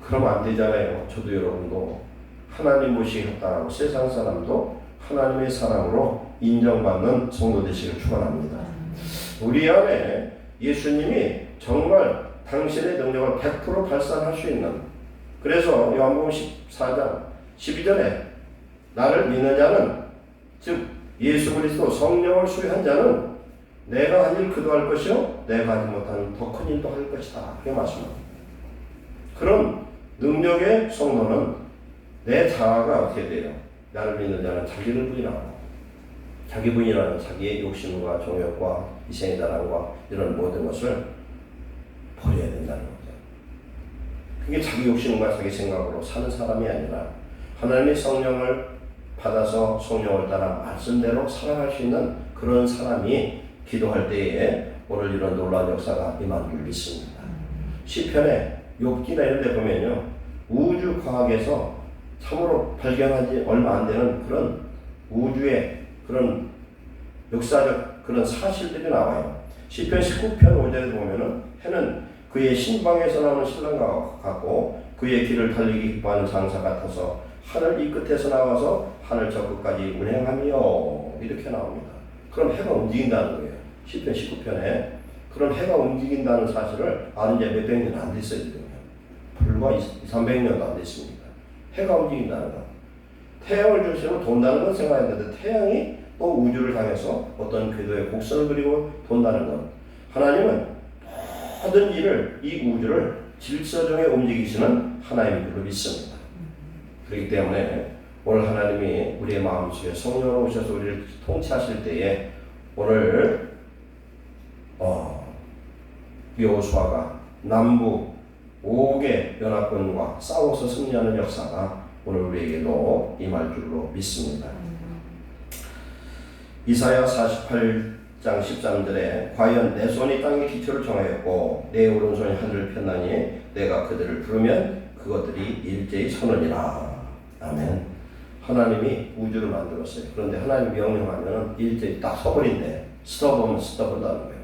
그러면 안 되잖아요. 저도 여러분도 하나님 모시겠다고 세상 사람도 하나님의 사랑으로 인정받는 성도 되시길 축원합니다. 우리 안에 예수님이 정말 당신의 능력을 100% 발산할 수 있는, 그래서 요한복음 14장 12절에 나를 믿는 자는, 즉 예수 그리스도 성령을 수여한 자는 내가 한 일 그도 할 것이요 내가 하지 못하는 더 큰 일도 할 것이다. 그렇게 말씀합니다. 그런 능력의 성도는 내 자아가 어떻게 돼요? 나를 믿는 자는 자기를 부인하고, 자기 부인하는 자기의 욕심과 정욕과 이생의 자랑과 이런 모든 것을 버려야 된다는 거죠. 그게 자기 욕심과 자기 생각으로 사는 사람이 아니라 하나님의 성령을 받아서 성령을 따라 말씀대로 살아갈 수 있는 그런 사람이 기도할 때에 오늘 이런 놀라운 역사가 임한 줄 믿습니다. 시편에 욥기나 이런 데 보면요, 우주 과학에서 참으로 발견하지 얼마 안 되는 그런 우주의 그런 역사적 그런 사실들이 나와요. 시편 19편 5절에 보면은 해는 그의 신방에서 나오는 신랑과 같고 그의 길을 달리기 기뻐하는 장사 같아서 하늘 이 끝에서 나와서 하늘 저 끝까지 운행하며 이렇게 나옵니다. 그럼 해가 움직인다는 거예요. 시편 19편에 그런 해가 움직인다는 사실을 아는 지 몇백 년 안 됐어요. 지금. 불과 300년도 안 됐습니다. 해가 움직인다는 것. 태양을 중심으로 돈다는 건 생각했는데 태양이 또 우주를 향해서 어떤 궤도의 곡선을 그리고 돈다는 것. 하나님은 모든 일을, 이 우주를 질서정에 움직이시는 하나님인 줄로 믿습니다. 그렇기 때문에 오늘 하나님이 우리의 마음속에 성령으로 오셔서 우리를 통치하실 때에 오늘 여호수아가 남북 5개 연합군과 싸워서 승리하는 역사가 오늘 우리에게도 임할 줄로 믿습니다. 이사야 48장 13절에 과연 내 손이 땅의 기초를 정하였고 내 오른손이 하늘을 폈나니 내가 그들을 부르면 그것들이 일제히 서느니라. 아멘. 하나님이 우주를 만들었어요. 그런데 하나님 명령하면 일제히 딱 서버린대. 스톱하면 스톱한다는 거예요.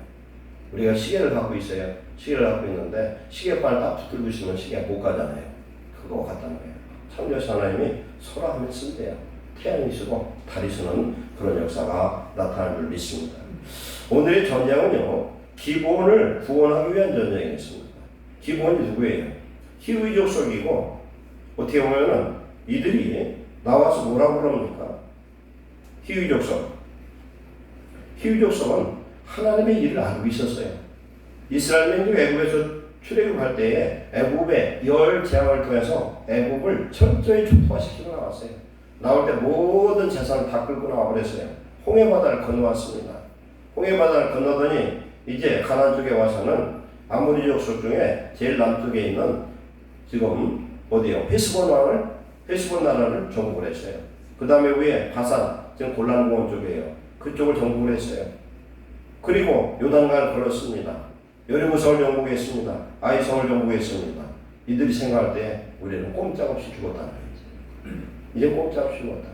우리가 시계를 갖고 있어요. 시계를 갖고 있는데 시계발 딱 붙들고 있으면 시계가 못 가잖아요. 그거 같다는 거예요. 참여해서 하나님이 서라 하면 쓴대요. 태양이 쓰고 달이 쓰는 그런 역사가 나타날 줄 믿습니다. 오늘의 전쟁은요, 기본을 구원하기 위한 전쟁이었습니다. 기본이 누구예요? 히브리족 속이고, 어떻게 보면은 이들이 나와서 뭐라고 그럽니까? 히브리족 속. 히브리족 속은 하나님의 일을 알고 있었어요. 이스라엘민이 애굽에서 출애굽할 때에 애굽의 10 재앙을 통해서 애굽을 철저히 축토화시키고 나왔어요. 나올 때 모든 재산을 다 끌고 나와버렸어요. 홍해바다를 건너왔습니다. 홍해바다를 건너더니 이제 가나안 쪽에 와서는 아모리 족속 중에 제일 남쪽에 있는 지금 어디요? 헤스본 나라를 정복을 했어요. 그 다음에 위에 바산, 지금 골란공원 쪽이에요. 그쪽을 정복을 했어요. 그리고 요단강을 걸었습니다. 여리고성을 정복했습니다. 아이성을 정복했습니다. 이들이 생각할 때 우리는 꼼짝없이 죽었다는 거예요. 이제 꼼짝없이 죽었다.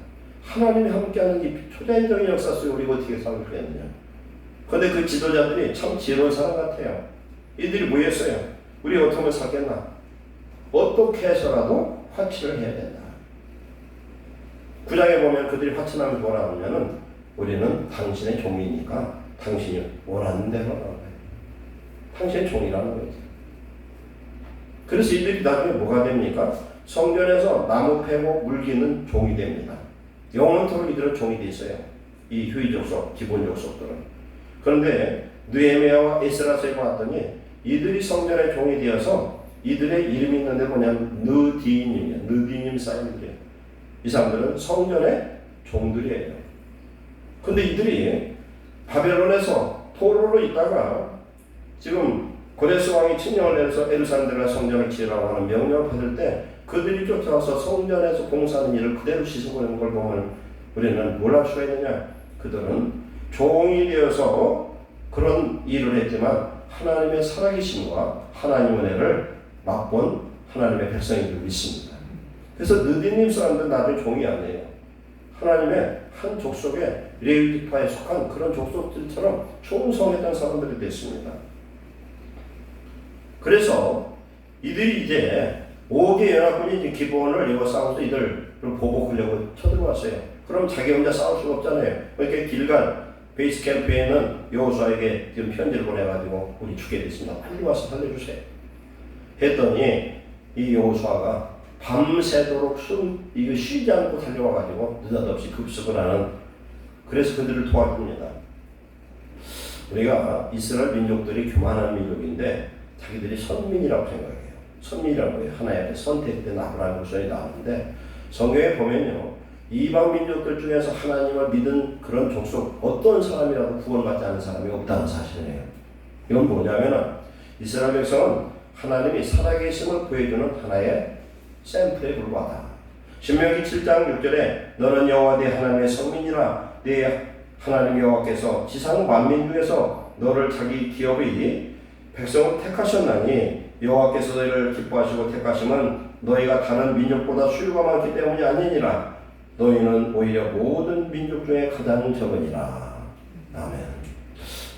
하나님이 함께하는 이 초자연적인 역사 속에 우리가 어떻게 살을 그랬느냐. 그런데 그 지도자들이 참 지혜로운 사람 같아요. 이들이 뭐였어요? 우리 어떻게 하면 살겠나? 어떻게 해서라도 화치를 해야 된다. 9장에 보면 그들이 화친하면 뭐라 하냐면 우리는 당신의 종이니까 당신이 원하는 대로 하는 거예요. 당신의 종이라는 거죠. 그래서 이들이 나중에 뭐가 됩니까? 성전에서 나무 패고 물기는 종이 됩니다. 영원토록 이들은 종이 돼 있어요. 이 휴의 족속, 기본 족속들은. 그런데 느헤미야와 에스라서에 봤더니 이들이 성전의 종이 되어서 이들의 이름이 있는데 뭐냐면 느디님이에요. 느디님 사람들이에요. 이 사람들은 성전의 종들이에요. 근데 이들이 바벨론에서 포로로 있다가 지금 고레스 왕이 칙령을 내려서 에루살렘 성전을 지으라고 하는 명령을 받을 때 그들이 쫓아와서 성전에서 봉사하는 일을 그대로 씻어보는 걸 보면 우리는 뭘 할 수가 있느냐? 그들은 종이 되어서 그런 일을 했지만 하나님의 살아계심과 하나님의 은혜를 맛본 하나님의 백성인 줄 믿습니다. 그래서 느디님 사람들은 나중에 종이 아니에요. 하나님의 한 족속에 레위기파에 속한 그런 족속들처럼 충성했던 사람들이 됐습니다. 그래서 이들이 이제 5개 연합군이 이제 기본을 이루어 싸워서 이들을 보복하려고 쳐들어왔어요. 그럼 자기 혼자 싸울 수가 없잖아요. 그러니까 길갈 베이스 캠프에는 여호수아에게 지금 편지를 보내가지고 우리 죽게 됐습니다. 빨리 와서 살려주세요. 했더니 이 여호수아가 밤새도록 이거 쉬지 않고 달려와가지고 느닷없이 급습을 하는, 그래서 그들을 도와줍니다. 우리가 이스라엘 민족들이 교만한 민족인데 자기들이 선민이라고 생각해요. 선민이라고 해요. 하나의 앞에 선택된 아브라함 후손이 나오는데 성경에 보면요, 이방 민족들 중에서 하나님을 믿은 그런 족속 어떤 사람이라도 구원받지 않은 사람이 없다는 사실이에요. 이건 뭐냐면 이스라엘 백성은 하나님이 살아계심을 보여주는 하나의 샘플에 불과하다. 신명기 7장 6절에 너는 여호와 네 하나님의 성민이라 네 하나님 여호와께서 지상 만민 중에서 너를 자기 기업의 백성을 택하셨나니 여호와께서 너희를 기뻐하시고 택하심은 너희가 다른 민족보다 수요가 많기 때문이 아니니라. 너희는 오히려 모든 민족 중에 가장 적으니라. 아멘.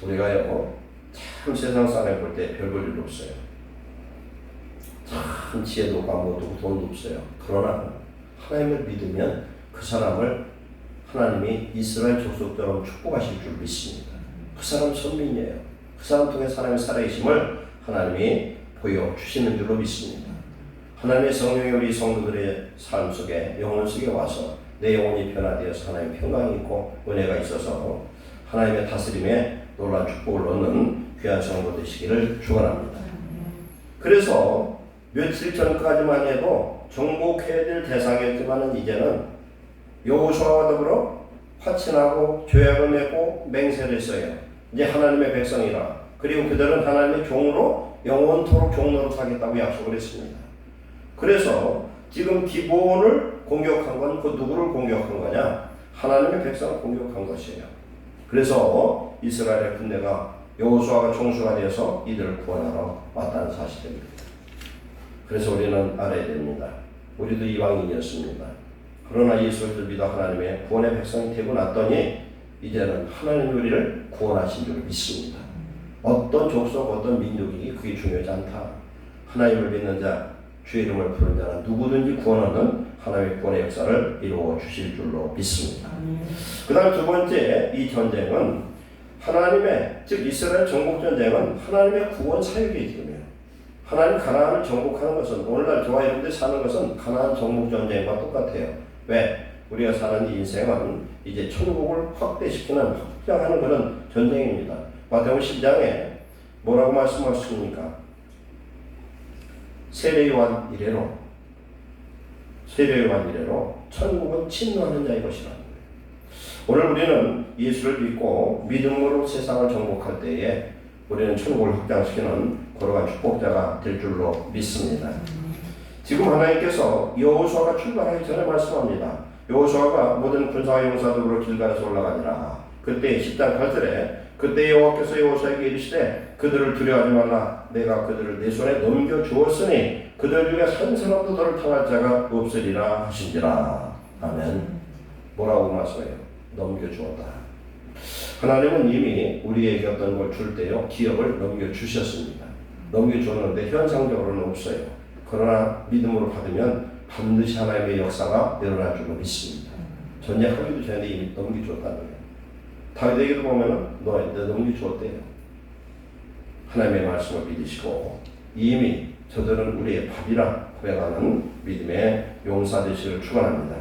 우리가요 참 세상 사람을 볼 때 별 볼 일 없어요. 참 지혜도 광고도 돈도 없어요. 그러나 하나님을 믿으면 그 사람을 하나님이 이스라엘 족속처럼 축복하실 줄 믿습니다. 그 사람 선민이에요. 그 사람 통해 사람의 살아계심을 하나님이 보여주시는 줄로 믿습니다. 하나님의 성령이 우리 성도들의 삶 속에 영혼 속에 와서 내 영혼이 변화되어서 하나님의 평강이 있고 은혜가 있어서 하나님의 다스림에 놀라운 축복을 얻는 귀한 성도 되시기를 축원합니다. 그래서 며칠 전까지만 해도 정복해야 될 대상이었지만 이제는 여호수아와 더불어 화친하고 조약을 맺고 맹세를 했어요. 이제 하나님의 백성이라. 그리고 그들은 하나님의 종으로 영원토록 종로로 사겠다고 약속을 했습니다. 그래서 지금 기본을 공격한 건 그 누구를 공격한 거냐? 하나님의 백성을 공격한 것이에요. 그래서 이스라엘의 군대가 여호수아가 총수가 되어서 이들을 구원하러 왔다는 사실입니다. 그래서 우리는 알아야 됩니다. 우리도 이방인이었습니다. 그러나 예수를 믿어 하나님의 구원의 백성이 되고 났더니 이제는 하나님이 우리를 구원하신 줄 믿습니다. 어떤 족속, 어떤 민족이 그게 중요하지 않다. 하나님을 믿는 자, 주의 이름을 부르는 자는 누구든지 구원하는 하나님의 구원의 역사를 이루어 주실 줄로 믿습니다. 그 다음 두 번째, 이 전쟁은 하나님의, 즉 이스라엘 정복 전쟁은 하나님의 구원 사역의 지금이에요. 하나님 가나안을 정복하는 것은, 오늘날 저와 여러분들이 사는 것은 가나안 정복 전쟁과 똑같아요. 왜? 우리가 사는 이 인생은 이제 천국을 확대시키는, 확장하는 그런 전쟁입니다. 마태복음 10장에 뭐라고 말씀하십니까? 세례요한 이래로 천국은 침노하는 자의 것이라는 거예요. 오늘 우리는 예수를 믿고 믿음으로 세상을 정복할 때에 우리는 천국을 확장시키는 거룩한 축복자가 될 줄로 믿습니다. 지금 하나님께서 여호수아가 출발하기 전에 말씀합니다. 여호수아가 모든 군사와 용사들로 길갈에서 올라가니라. 그때 10장 8절에 그때 여호와께서 여호수아에게 이르시되 그들을 두려워하지 말라. 내가 그들을 내 손에 넘겨주었으니 그들 중에 한 사람도 너를 당할 자가 없으리라 하신지라. 아멘. 뭐라고 말씀해요? 넘겨주었다. 하나님은 이미 우리에게 어떤 걸 줄 때요, 기업을 넘겨주셨습니다. 넘겨주었는데 현상적으로는 없어요. 그러나 믿음으로 받으면 반드시 하나님의 역사가 일어날 줄로 믿습니다. 전쟁하기도 전에 이미 넘겨주었다는 거예요. 다윗에게도 보면은 너희한테 넘겨주었대요. 하나님의 말씀을 믿으시고 이미 저들은 우리의 밥이라 고백하는 믿음의 용사되시기를 축원합니다.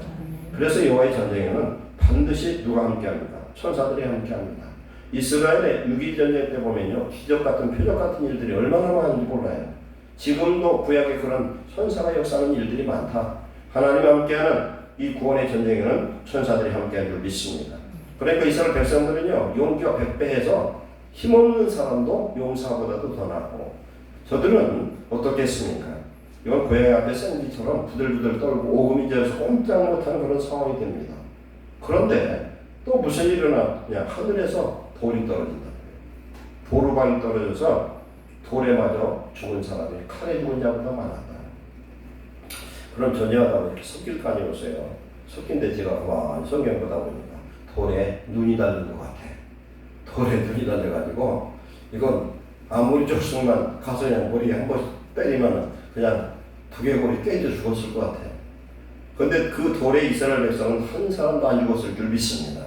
그래서 여호와의 전쟁에는 반드시 누가 함께합니까? 천사들이 함께합니다. 이스라엘의 6.1 전쟁 때 보면요, 기적 같은 표적 같은 일들이 얼마나 많은지 몰라요. 지금도 구약에 그런 천사가 역사하는 일들이 많다. 하나님 함께하는 이 구원의 전쟁에는 천사들이 함께한 줄 믿습니다. 그러니까 이스라엘 백성들은요, 용기가 100배해서 힘없는 사람도 용사보다도 더 낫고, 저들은 어떻겠습니까? 이건 고양이 앞에 샌디처럼 부들부들 떨고 오금이 져서 꼼짝 못하는 그런 상황이 됩니다. 그런데 또 무슨 일이 일어나냐? 하늘에서 돌이 떨어진다. 도루방이 떨어져서 돌에 맞아 죽은 사람이 칼에 죽은 자보다 많았다. 그럼 전쟁하다 보니 이렇게 섞일 거 아니었어요. 섞인데 제가 가만히 성경 보다 보니까 돌에 눈이 달린 것 같아. 돌에 눈이 달려가지고 이건 아무리 족속만 가서 그냥 머리에 한 번 때리면 그냥 두개골이 깨져 죽었을 것 같아요. 그런데 그 돌에 이스라엘 백성은 한 사람도 안 죽었을 줄 믿습니다.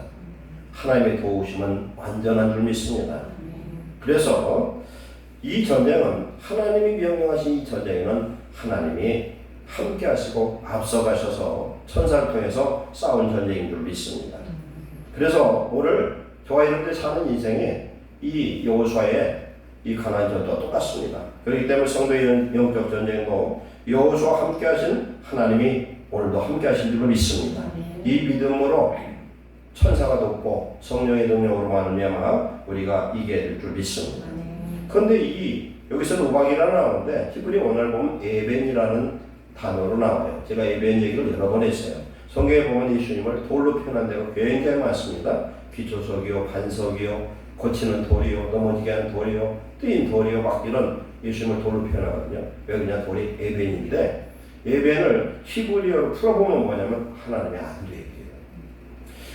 하나님의 도우심은 완전한 줄 믿습니다. 그래서 이 전쟁은 하나님이 명령하신 이 전쟁에는 하나님이 함께 하시고 앞서가셔서 천사를 통해서 싸운 전쟁인 줄 믿습니다. 그래서 오늘 저와 여러분들이 사는 인생에 이 여호수아의 이 가나안 전투와 똑같습니다. 그렇기 때문에 성도의 영적 전쟁도 여호수아와 함께 하신 하나님이 오늘도 함께 하신 줄로 믿습니다. 이 믿음으로 천사가 돕고 성령의 능력으로 말미암아 우리가 이겨야 될 줄 믿습니다. 그런데 여기서는 우박이라 나오는데 히브리 원어를 보면 에벤이라는 단어로 나와요. 제가 에벤 얘기를 여러 번 했어요. 성경에 보면 예수님을 돌로 표현한 데가 굉장히 많습니다. 기초석이요, 반석이요, 고치는 돌이요, 넘어지게 하는 돌이요, 뜨인 돌이요, 막 이런 예수님을 돌로 표현하거든요. 왜 그냥 돌이 에벤인데, 에벤을 히브리어로 풀어보면 뭐냐면 하나님의 아들 얘기예요.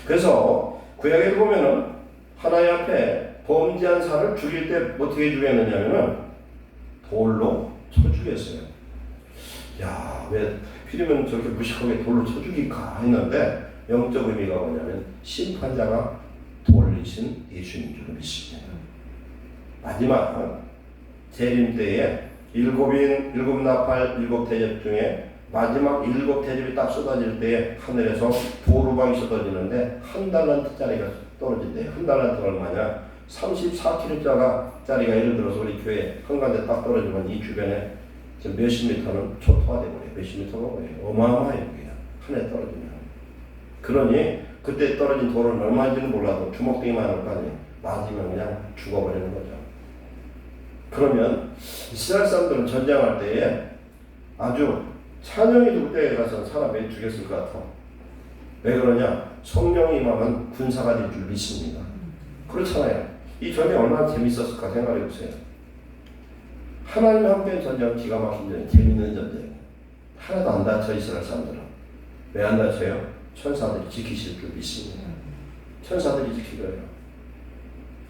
그래서 구약에 보면은 하나님 앞에 범죄한 사를 죽일 때 어떻게 죽였느냐면은 돌로 쳐 죽였어요. 야, 왜 필이면 저렇게 무식하게 돌로 쳐 죽일까 했는데 영적 의미가 뭐냐면 심판자가 돌리신 예수님 줄 믿습니다. 마지막 재림 때에 일곱 나팔 일곱 대접 중에 마지막 일곱 대접이 딱 쏟아질 때에 하늘에서 도루방이 쏟아지는데 한 달란트짜리가 떨어진대요. 한 달란트가 얼마냐? 34kg짜리가 예를 들어서 우리 교회 한가운데 딱 떨어지면 이 주변에 몇십 미터는 초토화 되버려요. 몇십 미터가 뭐예요? 어마어마해요. 한 해 떨어지면. 그러니 그때 떨어진 돌은 얼마인지는 몰라도 주먹대기만 할 거 아니에요. 맞으면 그냥 죽어버리는 거죠. 그러면 이스라엘 사람들은 전쟁할 때에 아주 찬영이 둑대에 가서 사람 왜 죽였을 것 같아. 왜 그러냐? 성령이 임하면 군사가 될 줄 믿습니다. 그렇잖아요. 이 전쟁 얼마나 재밌었을까 생각해 보세요. 하나님 함께 전쟁은 기가 막힌 전쟁, 재밌는 전쟁. 하나도 안 다쳐 이스라엘 사람들은. 왜 안 다쳐요? 천사들이 지키실 줄 믿습니다. 천사들이 지키고요.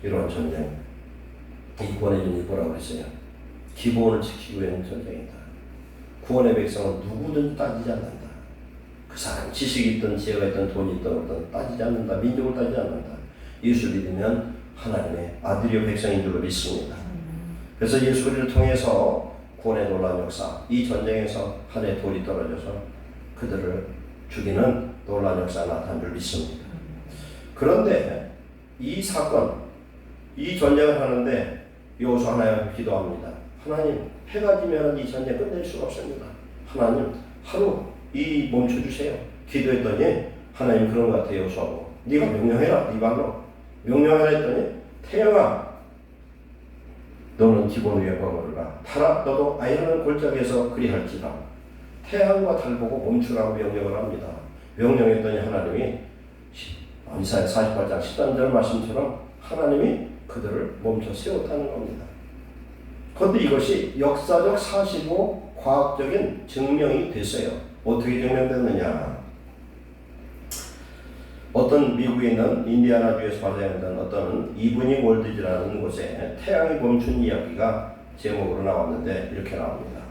이런 전쟁. 이 구원의 전이 뭐라고 그랬어요? 기본을 지키기 위한 전쟁이다. 구원의 백성은 누구든 따지지 않는다. 그 사람 지식이 있든 지혜가 있든 돈이 있든 없든 따지지 않는다. 민족을 따지지 않는다. 예수 믿으면 하나님의 아들이요 백성인 줄로 믿습니다. 그래서 예수 그리스도를 통해서 구원의 놀라운 역사, 이 전쟁에서 하늘에 돌이 떨어져서 그들을 죽이는 놀라운 역사가 나타난 줄 믿습니다. 그런데 이 사건, 이 전쟁을 하는데 여호수아 하나님 기도합니다. 하나님, 해가 지면 이 전쟁 끝낼 수가 없습니다. 하나님, 하루 이 멈춰주세요. 기도했더니 하나님 그런 것 같아요. 여호수아고, 네가 명령해라. 네 말로 명령하라 했더니 태양아, 너는 기본 위에 머무르라. 달아, 너도 아이라는 골짜기에서 그리할지라. 태양과 달 보고 멈추라고 명령을 합니다. 명령했더니 하나님이 이사야 48장 13절 말씀처럼 하나님이 그들을 멈춰 세웠다는 겁니다. 그런데 이것이 역사적 사실이고 과학적인 증명이 됐어요. 어떻게 증명됐느냐? 어떤 미국에 있는 인디아나주에서 발생했던 어떤 이브닝 월드지라는 곳에 태양이 멈춘 이야기가 제목으로 나왔는데 이렇게 나옵니다.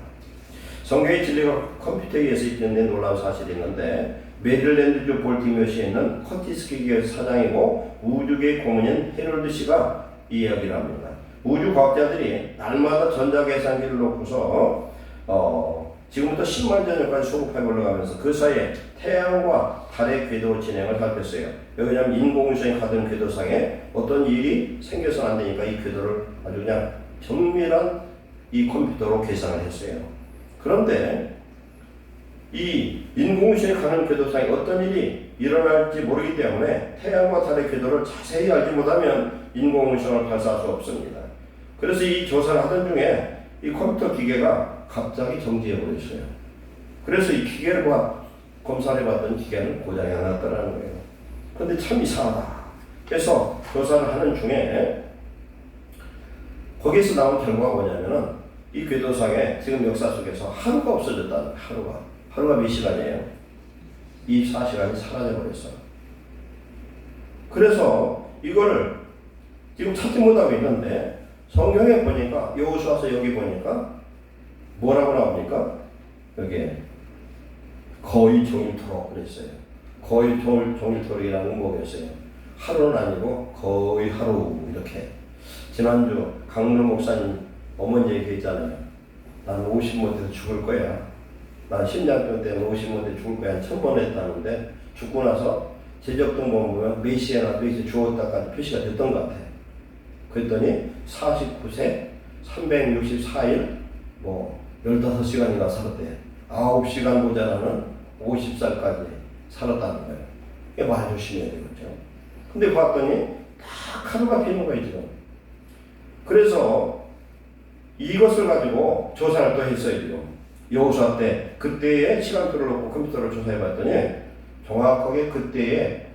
성경의 진리가 컴퓨터에 의해서 입증된 놀라운 사실이 있는데 메릴랜드주 볼티모어시에 있는 커티스 기계 사장이고 우주계의 고문인 헤럴드 씨가 이 이야기를 합니다. 우주 과학자들이 날마다 전자계산기를 놓고서 지금부터 10만 년 전까지 수급해 올라가면서 그 사이에 태양과 달의 궤도 진행을 살폈어요. 왜냐하면 인공위성이 가던 궤도상에 어떤 일이 생겨서는 안 되니까 이 궤도를 아주 그냥 정밀한 이 컴퓨터로 계산을 했어요. 그런데 이 인공위성이 가는 궤도상에 어떤 일이 일어날지 모르기 때문에 태양과 달의 궤도를 자세히 알지 못하면 인공위성을 발사할 수 없습니다. 그래서 이 조사를 하던 중에 이 컴퓨터 기계가 갑자기 정지해 버렸어요. 그래서 이 기계를 검사를 해봤더니 기계는 고장이 안 났더라는 거예요. 근데 참 이상하다. 그래서 조사를 하는 중에 거기서 나온 결과가 뭐냐면은 이 궤도상에 지금 역사 속에서 하루가 없어졌다는 거예요. 하루가 몇 시간이에요? 24시간이 사라져버렸어요. 그래서 이거를 지금 찾지 못하고 있는데 성경에 보니까 여호수아서 여기 보니까 뭐라고 나옵니까? 여기에 거의 종일토록 그랬어요. 거의 종일토록이라는 뭐겠어요? 하루는 아니고 거의 하루 이렇게. 지난주 강릉 목사님 어머니 얘기했잖아요. 난 50 못해서 죽을 거야. 난 심장병 때문에 50 못해 죽을 거야. 1000번 했다는데 죽고 나서 제적등 보면 몇 시에나 몇 시에 죽었다까지 표시가 됐던 것 같아. 그랬더니 49세 364일 15시간인가 살았대. 9시간 모자라는 50살까지 살았다는 거예요. 이게 말 조심해야 되겠죠. 근데 봤더니 딱 하루가 비는 거예요, 지금. 그래서 이것을 가지고 조사를 또 했어요, 지금. 여호수아 때, 그때의 시간표를 놓고 컴퓨터를 조사해 봤더니 정확하게 그때의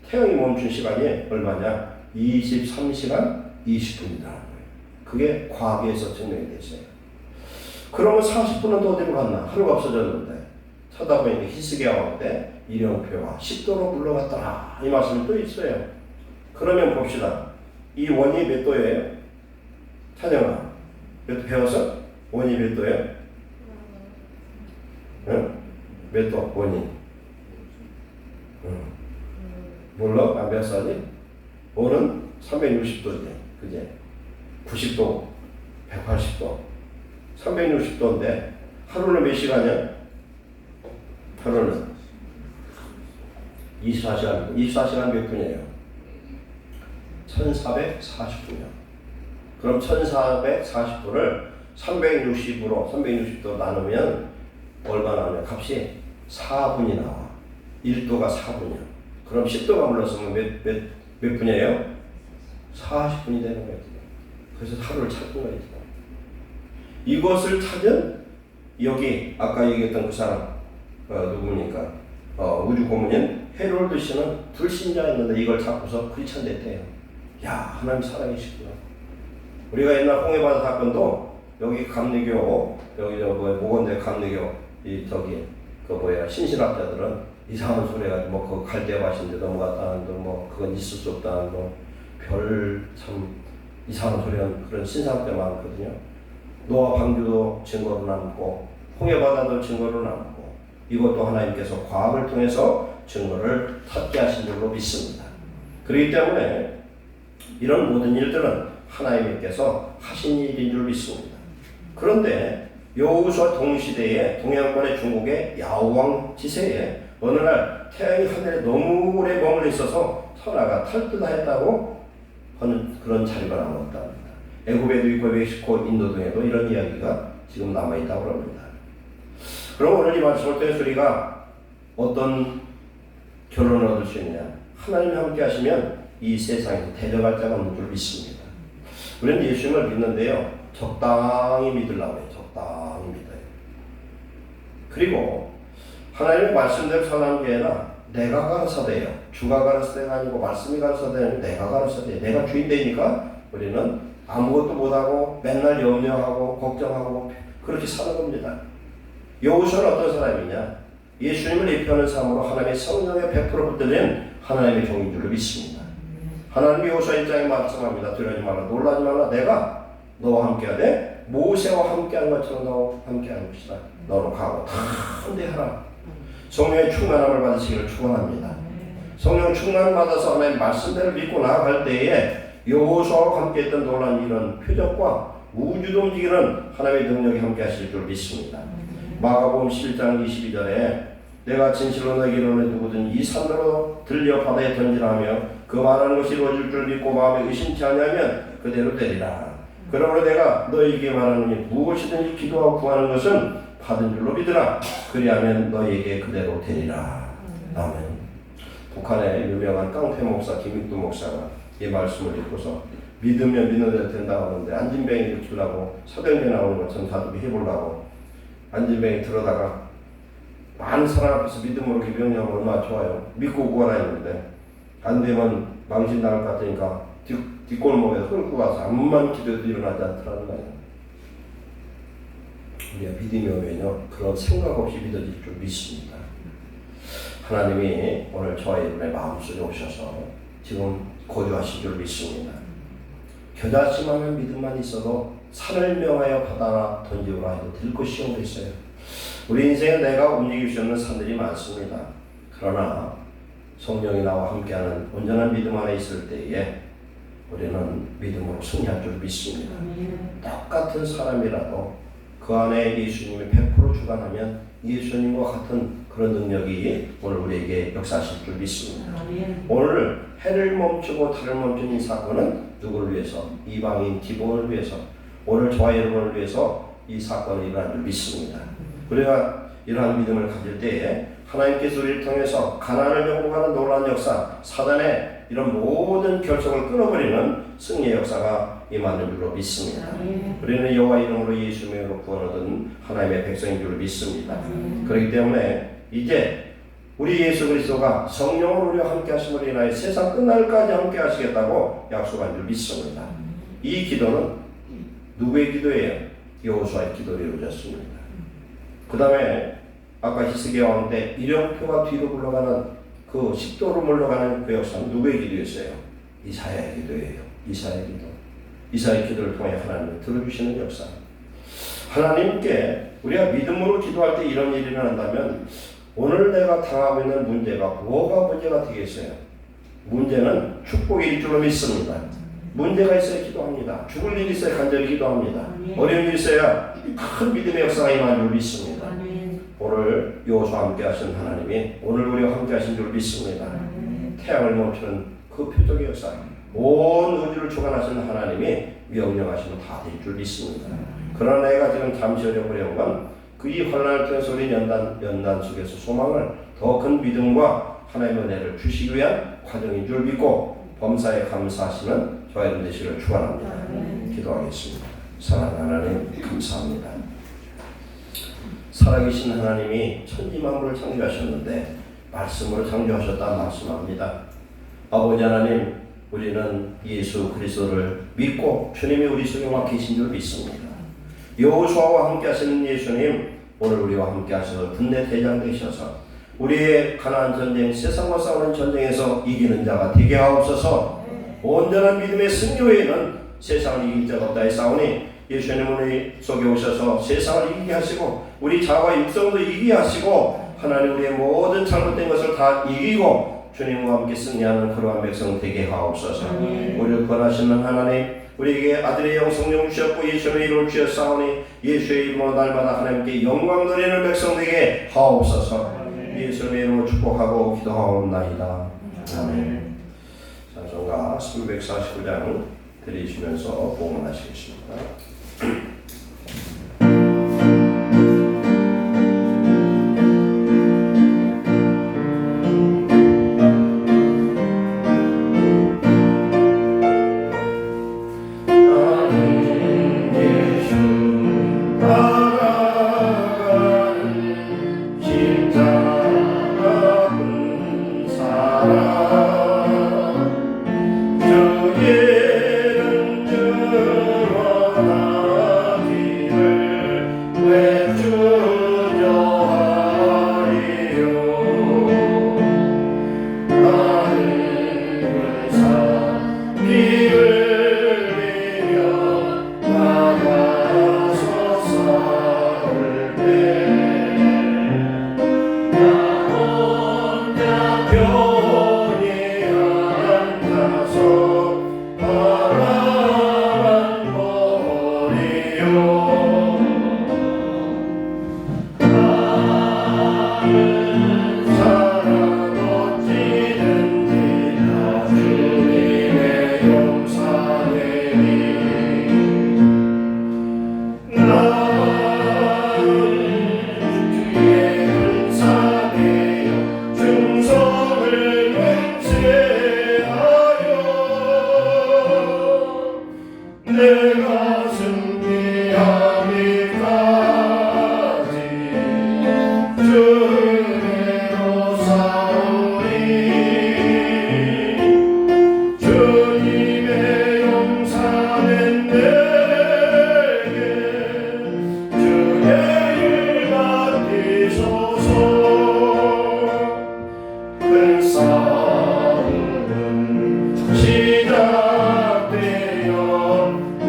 태양이 멈춘 시간이 얼마냐? 23시간 20분이라는 거예요. 그게 과학에서 증명이 됐어요. 그러면 40분은 또 어디로 갔나? 하루가 없어졌는데 쳐다보니까 희스기야왕 때 일령표가 10도로 물러갔더라. 이 말씀이 또 있어요. 그러면 봅시다. 이 원이 몇 도예요? 찬영아, 몇 도 배웠어? 원이 몇 도예요? 응? 몇 도? 원이? 응. 몰라? 안 배웠어야지? 원은 360도지. 그제? 90도, 180도, 360도인데 하루는 몇 시간이야? 하루는 24시간. 24시간 몇 분이에요? 1440분이요. 그럼 1440분을 360도 나누면 얼마나 나오냐? 값이 4분이 나와. 1도가 4분이야. 그럼 10도가 물렀으면 몇 분이에요? 40분이 되는 거예요. 그래서 하루를 찾은 거예요. 이것을 찾은 여기 아까 얘기했던 그 사람 누굽니까? 우주 고문인 헤롤드 씨는 불신자였는데 이걸 찾고서 크리스천 됐대요. 야, 하나님 살아계시구나. 우리가 옛날 홍해바다 사건도 여기 감리교 모건대 감리교 신신학자들은 이상한 소리 해가지고 그 갈대밭인데 넘어갔다는 둥 그건 있을 수 없다는 둥 별 참 이상한 소리 하는 그런 신사학자 많거든요. 노아 방주도 증거로 남고 홍해바다도 증거로 남고 이것도 하나님께서 과학을 통해서 증거를 찾게 하신 줄로 믿습니다. 그렇기 때문에 이런 모든 일들은 하나님께서 하신 일인 줄 믿습니다. 그런데 여호수아 동시대에 동양권의 중국의 야오왕 지세에 어느 날 태양이 하늘에 너무 오래 머물러 있어서 천하가 탈뜨하였다고 하는 그런 자료가 나왔답니다. 애굽에도 있고 멕시코, 인도 등에도 이런 이야기가 지금 남아있다고 합니다. 그럼 오늘 이 말씀을 통해서 우리가 어떤 결론을 얻을 수 있느냐? 하나님이 함께 하시면 이 세상에서 대적할 자가 없는 줄 믿습니다. 우리는 예수님을 믿는데요. 적당히 믿으려고 해요. 적당히 믿어요. 그리고 하나님의 말씀대로 살아가는 게 아니라 내가 가르쳐대요. 주가 가르쳐대가 아니고 말씀이 가르쳐대요. 내가 가르쳐대요. 내가 주인 되니까 우리는 아무것도 못하고 맨날 염려하고 걱정하고 그렇게 사는 겁니다. 여호수아는 어떤 사람이냐? 예수님을 예표하는 삶으로 하나님의 성령의 100% 붙들린 하나님의 종인 줄로 믿습니다. 하나님이 여호수아 1장에 말씀합니다. 두려워하지 말라, 놀라지 말라. 내가 너와 함께하되 모세와 함께한 것처럼 너와 함께하는 것이다. 너로 가고 담대하라. 성령의 충만함을 받으시기를 축원합니다. 성령 충만 받아서 하나님의 말씀대로 믿고 나아갈 때에 여호수아와 함께했던 놀라운 이런 표적과 우주도 움직이는 하나님의 능력이 함께하실 줄 믿습니다. 마가복음 11장 22절에 내가 진실로 너에게 이르노니 누구든 이 산으로 들려 바다에 던지라며 그 말하는 것이 이루어질 줄 믿고 마음에 의심치 아니하면 그대로 되리라. 그러므로 내가 너에게 말하노니 무엇이든지 기도하고 구하는 것은 받은 줄로 믿으라. 그리하면 너에게 그대로 되리라. 아멘. 북한의 유명한 깡패 목사 김익두 목사가 이 말씀을 읽고서 믿으면 믿는 대로 된다고 하는데 안진뱅이 일으키려고 사도행전에 나오는 것처럼 다들 해보려고 안진뱅이 들어다가 많은 사람 앞에서 믿음으로 기병하면 얼마나 좋아요. 믿고 구하라 했는데 안 되면 망신 나갈 것 같으니까 뒷골목에서 끌고 가서 아무만 기도해도 일어나지 않더라는 거예요. 우리가 믿음이 오면요 그런 생각 없이 믿어질 줄 믿습니다. 하나님이 오늘 저와 여러분의 마음속에 오셔서 지금 거주하실 줄 믿습니다. 겨자씨만한 믿음만 있어도 산을 명하여 바다나 던지오라 해도 될 것이 오겠어요. 우리 인생에 내가 움직일 수 없는 산들이 많습니다. 그러나 성령이 나와 함께하는 온전한 믿음 안에 있을 때에 우리는 믿음으로 승리할 줄 믿습니다. 똑같은 사람이라도 그 안에 예수님이 100% 주관하면 예수님과 같은 그런 능력이 오늘 우리에게 역사하실 줄 믿습니다. 오늘 해를 멈추고 달을 멈춘 이 사건은 누구를 위해서? 이방인 기본을 위해서, 오늘 저와 여러분을 위해서 이 사건이 일어난 줄 믿습니다. 우리가 이러한 믿음을 가질 때에 하나님께서 우리를 통해서 가나안을 정복하는 놀라운 역사, 사단의 이런 모든 결속을 끊어버리는 승리의 역사가 임하는 줄로 믿습니다. 우리는 여호와 이름으로 예수님의 이름으로 구원 얻은 하나님의 백성인 줄로 믿습니다. 그렇기 때문에 이제 우리 예수 그리스도가 성령으로 우리와 함께 하심으로 인하여 세상 끝날까지 함께 하시겠다고 약속한 줄 믿습니다. 이 기도는 누구의 기도예요? 여호수아의 기도로 이루어졌습니다. 그 다음에 아까 히스기야 왕 때 일령표가 뒤로 굴러가는 그 식도로 물러가는 그 역사는 누구의 기도였어요? 이사야의 기도예요. 이사야의 기도. 이사야의 기도를 통해 하나님을 들어주시는 역사. 하나님께 우리가 믿음으로 기도할 때 이런 일이 일어난다면 오늘 내가 당하고 있는 문제가 뭐가 문제가 되겠어요? 문제는 축복일 줄로 믿습니다. 문제가 있어야 기도합니다. 죽을 일이 있어야 간절히 기도합니다. 어려운 일이 있어야 큰 믿음의 역사가 임하는 줄 믿습니다. 오늘 여호수아와 함께 하신 하나님이 오늘 우리와 함께 하신 줄 믿습니다. 태양을 멈추는 그 표적의 역사, 온 우주를 주관하신 하나님이 명령하시면 다 될 줄 믿습니다. 그러나 내가 지금 잠시 어려운 건 그 이 환난을 통해서 우리 연단 속에서 소망을 더 큰 믿음과 하나님의 은혜를 주시기 위한 과정인 줄 믿고 범사에 감사하시는 저와 여러분 되시기를 축원합니다. 기도하겠습니다. 사랑하는 하나님 감사합니다. 살아계신 하나님이 천지만물을 창조하셨는데 말씀으로 창조하셨다 말씀합니다. 아버지 하나님, 우리는 예수 그리스도를 믿고 주님이 우리 속에 와 계신 줄 믿습니다. 여호수아와 함께 하시는 예수님, 오늘 우리와 함께 하셔서 군대 대장 되셔서 우리의 가나안 전쟁, 세상과 싸우는 전쟁에서 이기는 자가 되게 하옵소서. 온전한 믿음의 승리 외에는 세상을 이길 자가 없다 했사오니 예수님 우리 속에 오셔서 세상을 이기게 하시고 우리 자아와 육성도 이기게 하시고 하나님 우리의 모든 잘못된 것을 다 이기고 주님과 함께 승리하는 그러한 백성 되게 하옵소서. 우리를 권하시는 하나님, 우리에게 아들의 영 성령 주셨고 예수의 이름을 주셨사오니 예수의 이름으로 날마다 하나님께 영광 드리는 백성 되게 하옵소서. 예수의 이름으로 축복하고 기도하옵나이다. 아멘. 찬송가 349장 드리시면서 복음하시겠습니다. 주의 싸움은 시작되어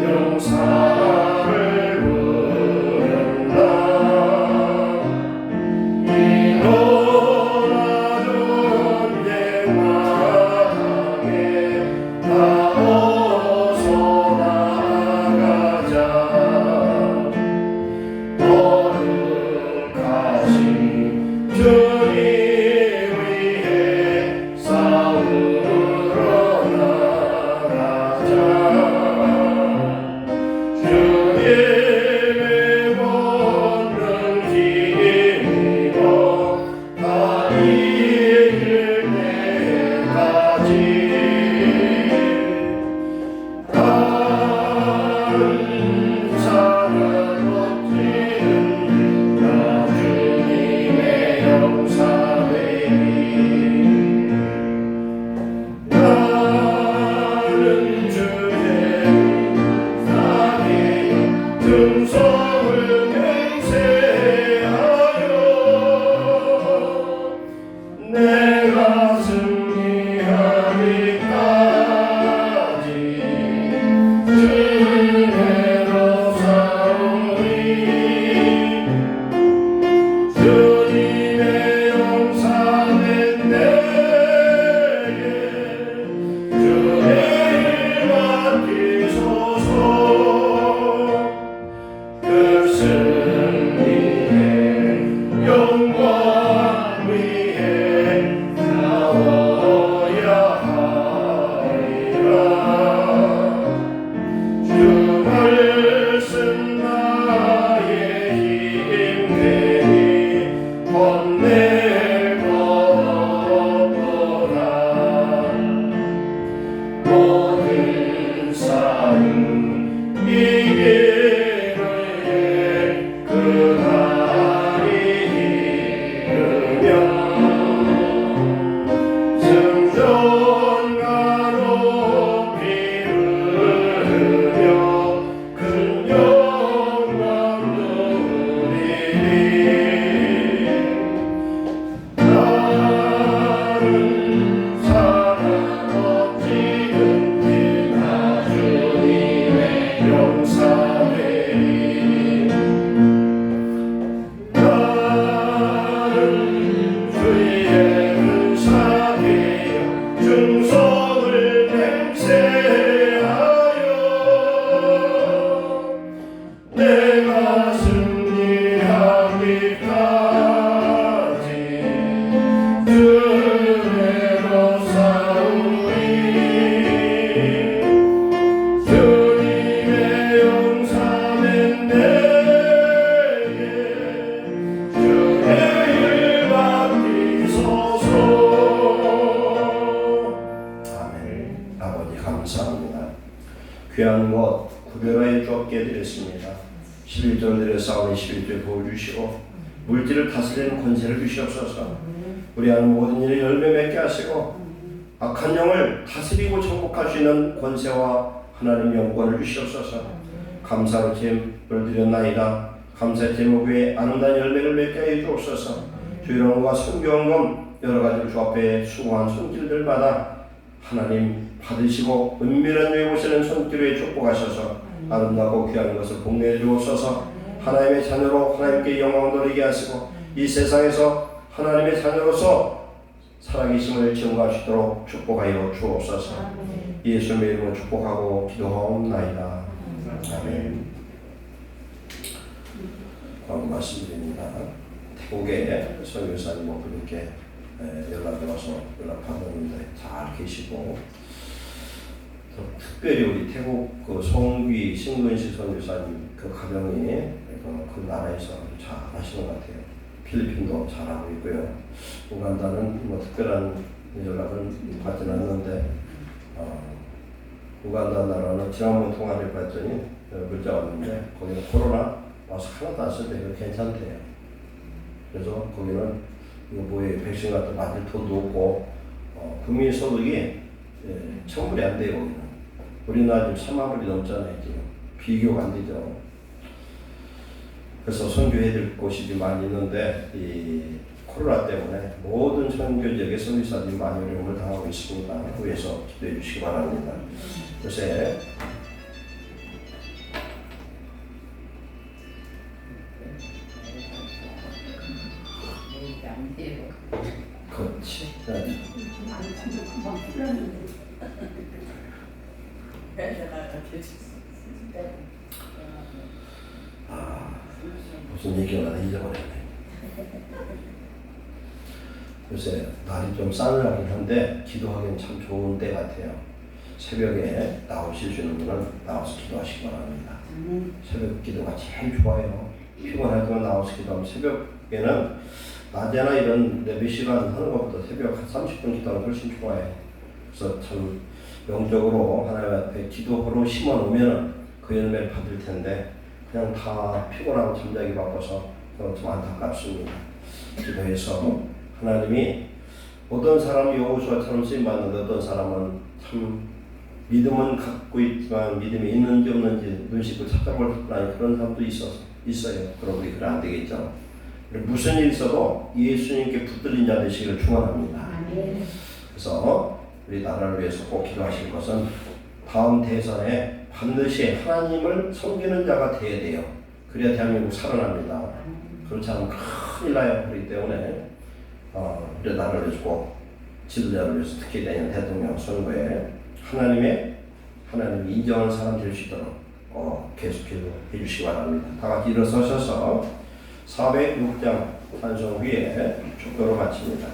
용사를 부른다. 이노라 전쟁 마당에 다 어서 나가자. 거룩하신 주님 위해 싸우러 나가자. 주님의 권능 힘입어 다 이길 때까지 다른 사랑 없지는 나 주님의 영사되리. 나는 주의 사랑의 등성을 맹세하여 내가 승리하기까지 주님으로 싸우리. 주님의 용사는 내게 주의 일 맡기소서. 그 승리의 영광 위에 나와야 하리라. 주 말씀 나의 힘되니 혼낼 것 없도다. 모든 싸움 이기는 그 날이 이르면 승전가 높이 부르며 큰 영광 누리리. 나는 사랑 없지는 나 주님의 용사되리. 나는 주의 은사되어 충성을 맹세하여 내가 승리하기까지 주님으로 싸우리. 주님의 용사는 내게 주의 일 맡기소서. 아멘. 아버지 감사합니다. 귀한 것 구별하여 주옵게 드렸습니다. 11절들의 싸움에 11절 보여주시고 물질을 다스리는 권세를 주시옵소서. 우리 하는 모든 일에 열매 맺게 하시고 악한 영을 다스리고 정복할 수 있는 권세와 하나님의 영권을 주시옵소서. 감사의 제물을 드렸나이다. 감사의 제목 위에 아름다운 열매를 맺게 하여 주옵소서. 주일원과 선교원금 여러 가지 주 앞에 수고한 손길들마다 하나님 받으시고 은밀한 데에 오시는 손길에 축복하셔서 아름답고 귀한 것을 복내해 주옵소서. 하나님의 자녀로 하나님께 영광 돌리게 하시고 이 세상에서 하나님의 자녀로서 살아계심을 증거할 수 있도록 축복하여 주옵소서. 예수님의 이름으로 축복하고 기도하옵나이다. 아멘. 말씀드립니다. 태국에 선교사님 분께 연락이 와서 연락받았는데 잘 계시고, 특별히 우리 태국 그 송귀 신근식 선교사님 그 가정이 그 나라에서 잘 하시는 것 같아요. 필리핀도 잘하고 있고요. 우간다는 뭐 특별한 연락은 받지는 않는데, 우간다 나라는 지난번 통화를 봤더니 문자 왔는데 거기는 코로나 와서 하나도 안 쓰는데 괜찮대요. 그래서 거기는 이거 뭐에 백신 같은 거 맞을 돈도 없고 국민 소득이 청불이 안 돼요. 거기는 우리나라 지금 3만 불이 넘잖아요. 지금 비교가 안 되죠. 그래서 선교해야 될 곳이 좀 많이 있는데 이 코로나 때문에 모든 선교 지역의 선교사들이 많이 어려움을 당하고 있습니다. 위해서 기도해 주시기 바랍니다. 요새 그렇지. 무슨 얘기가 나나 잊어버렸네. 요새 날이 좀 싸늘하긴 한데 기도하기는 참 좋은 때 같아요. 새벽에 나오실 수 있는 분은 나와서 기도하시기 바랍니다. 새벽 기도가 제일 좋아요. 피곤할 때만 나와서 기도하면 새벽에는 낮에나 이런 예배 시간 하는 것보다 새벽 한 30분 기도하면 훨씬 좋아요. 그래서 참 영적으로 하나님 앞에 기도로 심어놓으면 그 열매를 받을 텐데 그냥 다 피곤하고 잠자기 바빠서 좀 안타깝습니다. 기도해서 하나님이 어떤 사람은 여호수아처럼 쓰임받는데 어떤 사람은 참 믿음은 갖고 있지만 믿음이 있는지 없는지 눈식을 찾아볼 그런 사람도 있어요. 그럼 우리 그래 안 되겠죠. 무슨 일 있어도 예수님께 붙들린 자 되시기를 축원합니다. 그래서 우리 나라를 위해서 꼭 기도하실 것은 다음 대선에 반드시 하나님을 섬기는 자가 되어야 돼요. 그래야 대한민국 살아납니다. 그렇지 않으면 큰일 나요. 그렇기 때문에 우리 나라를 위해서 꼭 지도자를 위해서 특히 내년 대통령 선거에 하나님이 인정하는 사람 될 수 있도록 계속 기도해 주시기 바랍니다. 다 같이 일어서셔서 406장 찬송 후에 축도로 마칩니다.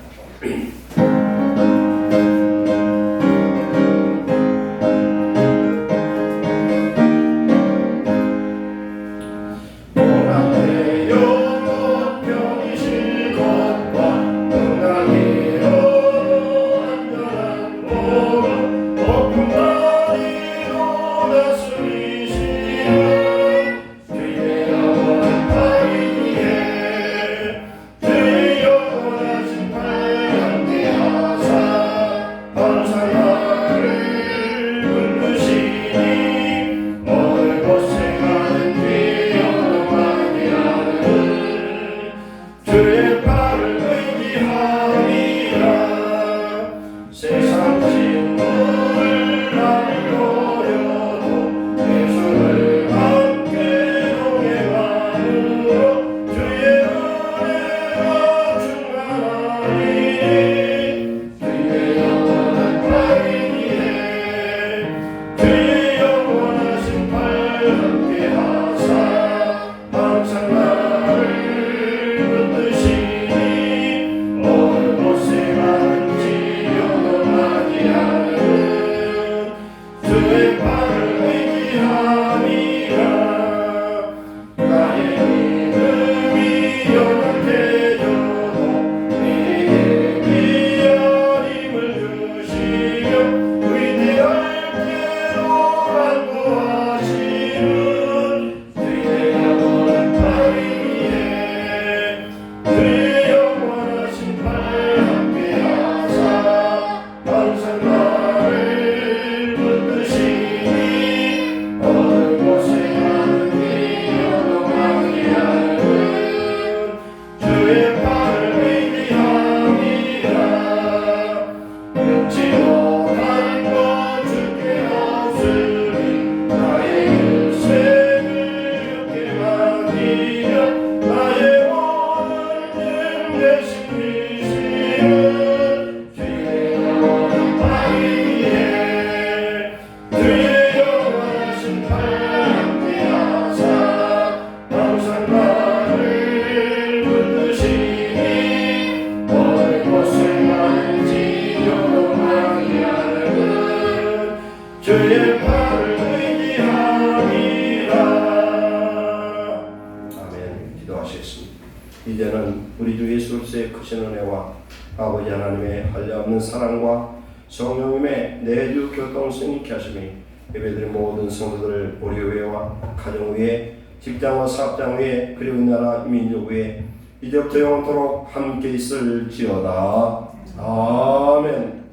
이제는 우리 주 예수 그리스도의 크신 은혜와 아버지 하나님의 한량없는 사랑과 성령님의 내주 교통 승리케 하심이 예배드린 모든 성도들 우리 교회와 가정 위에 직장과 사업장 위에 그리고 이 나라 민족 위에 이제부터 영원토록 함께 있을지어다. 아멘.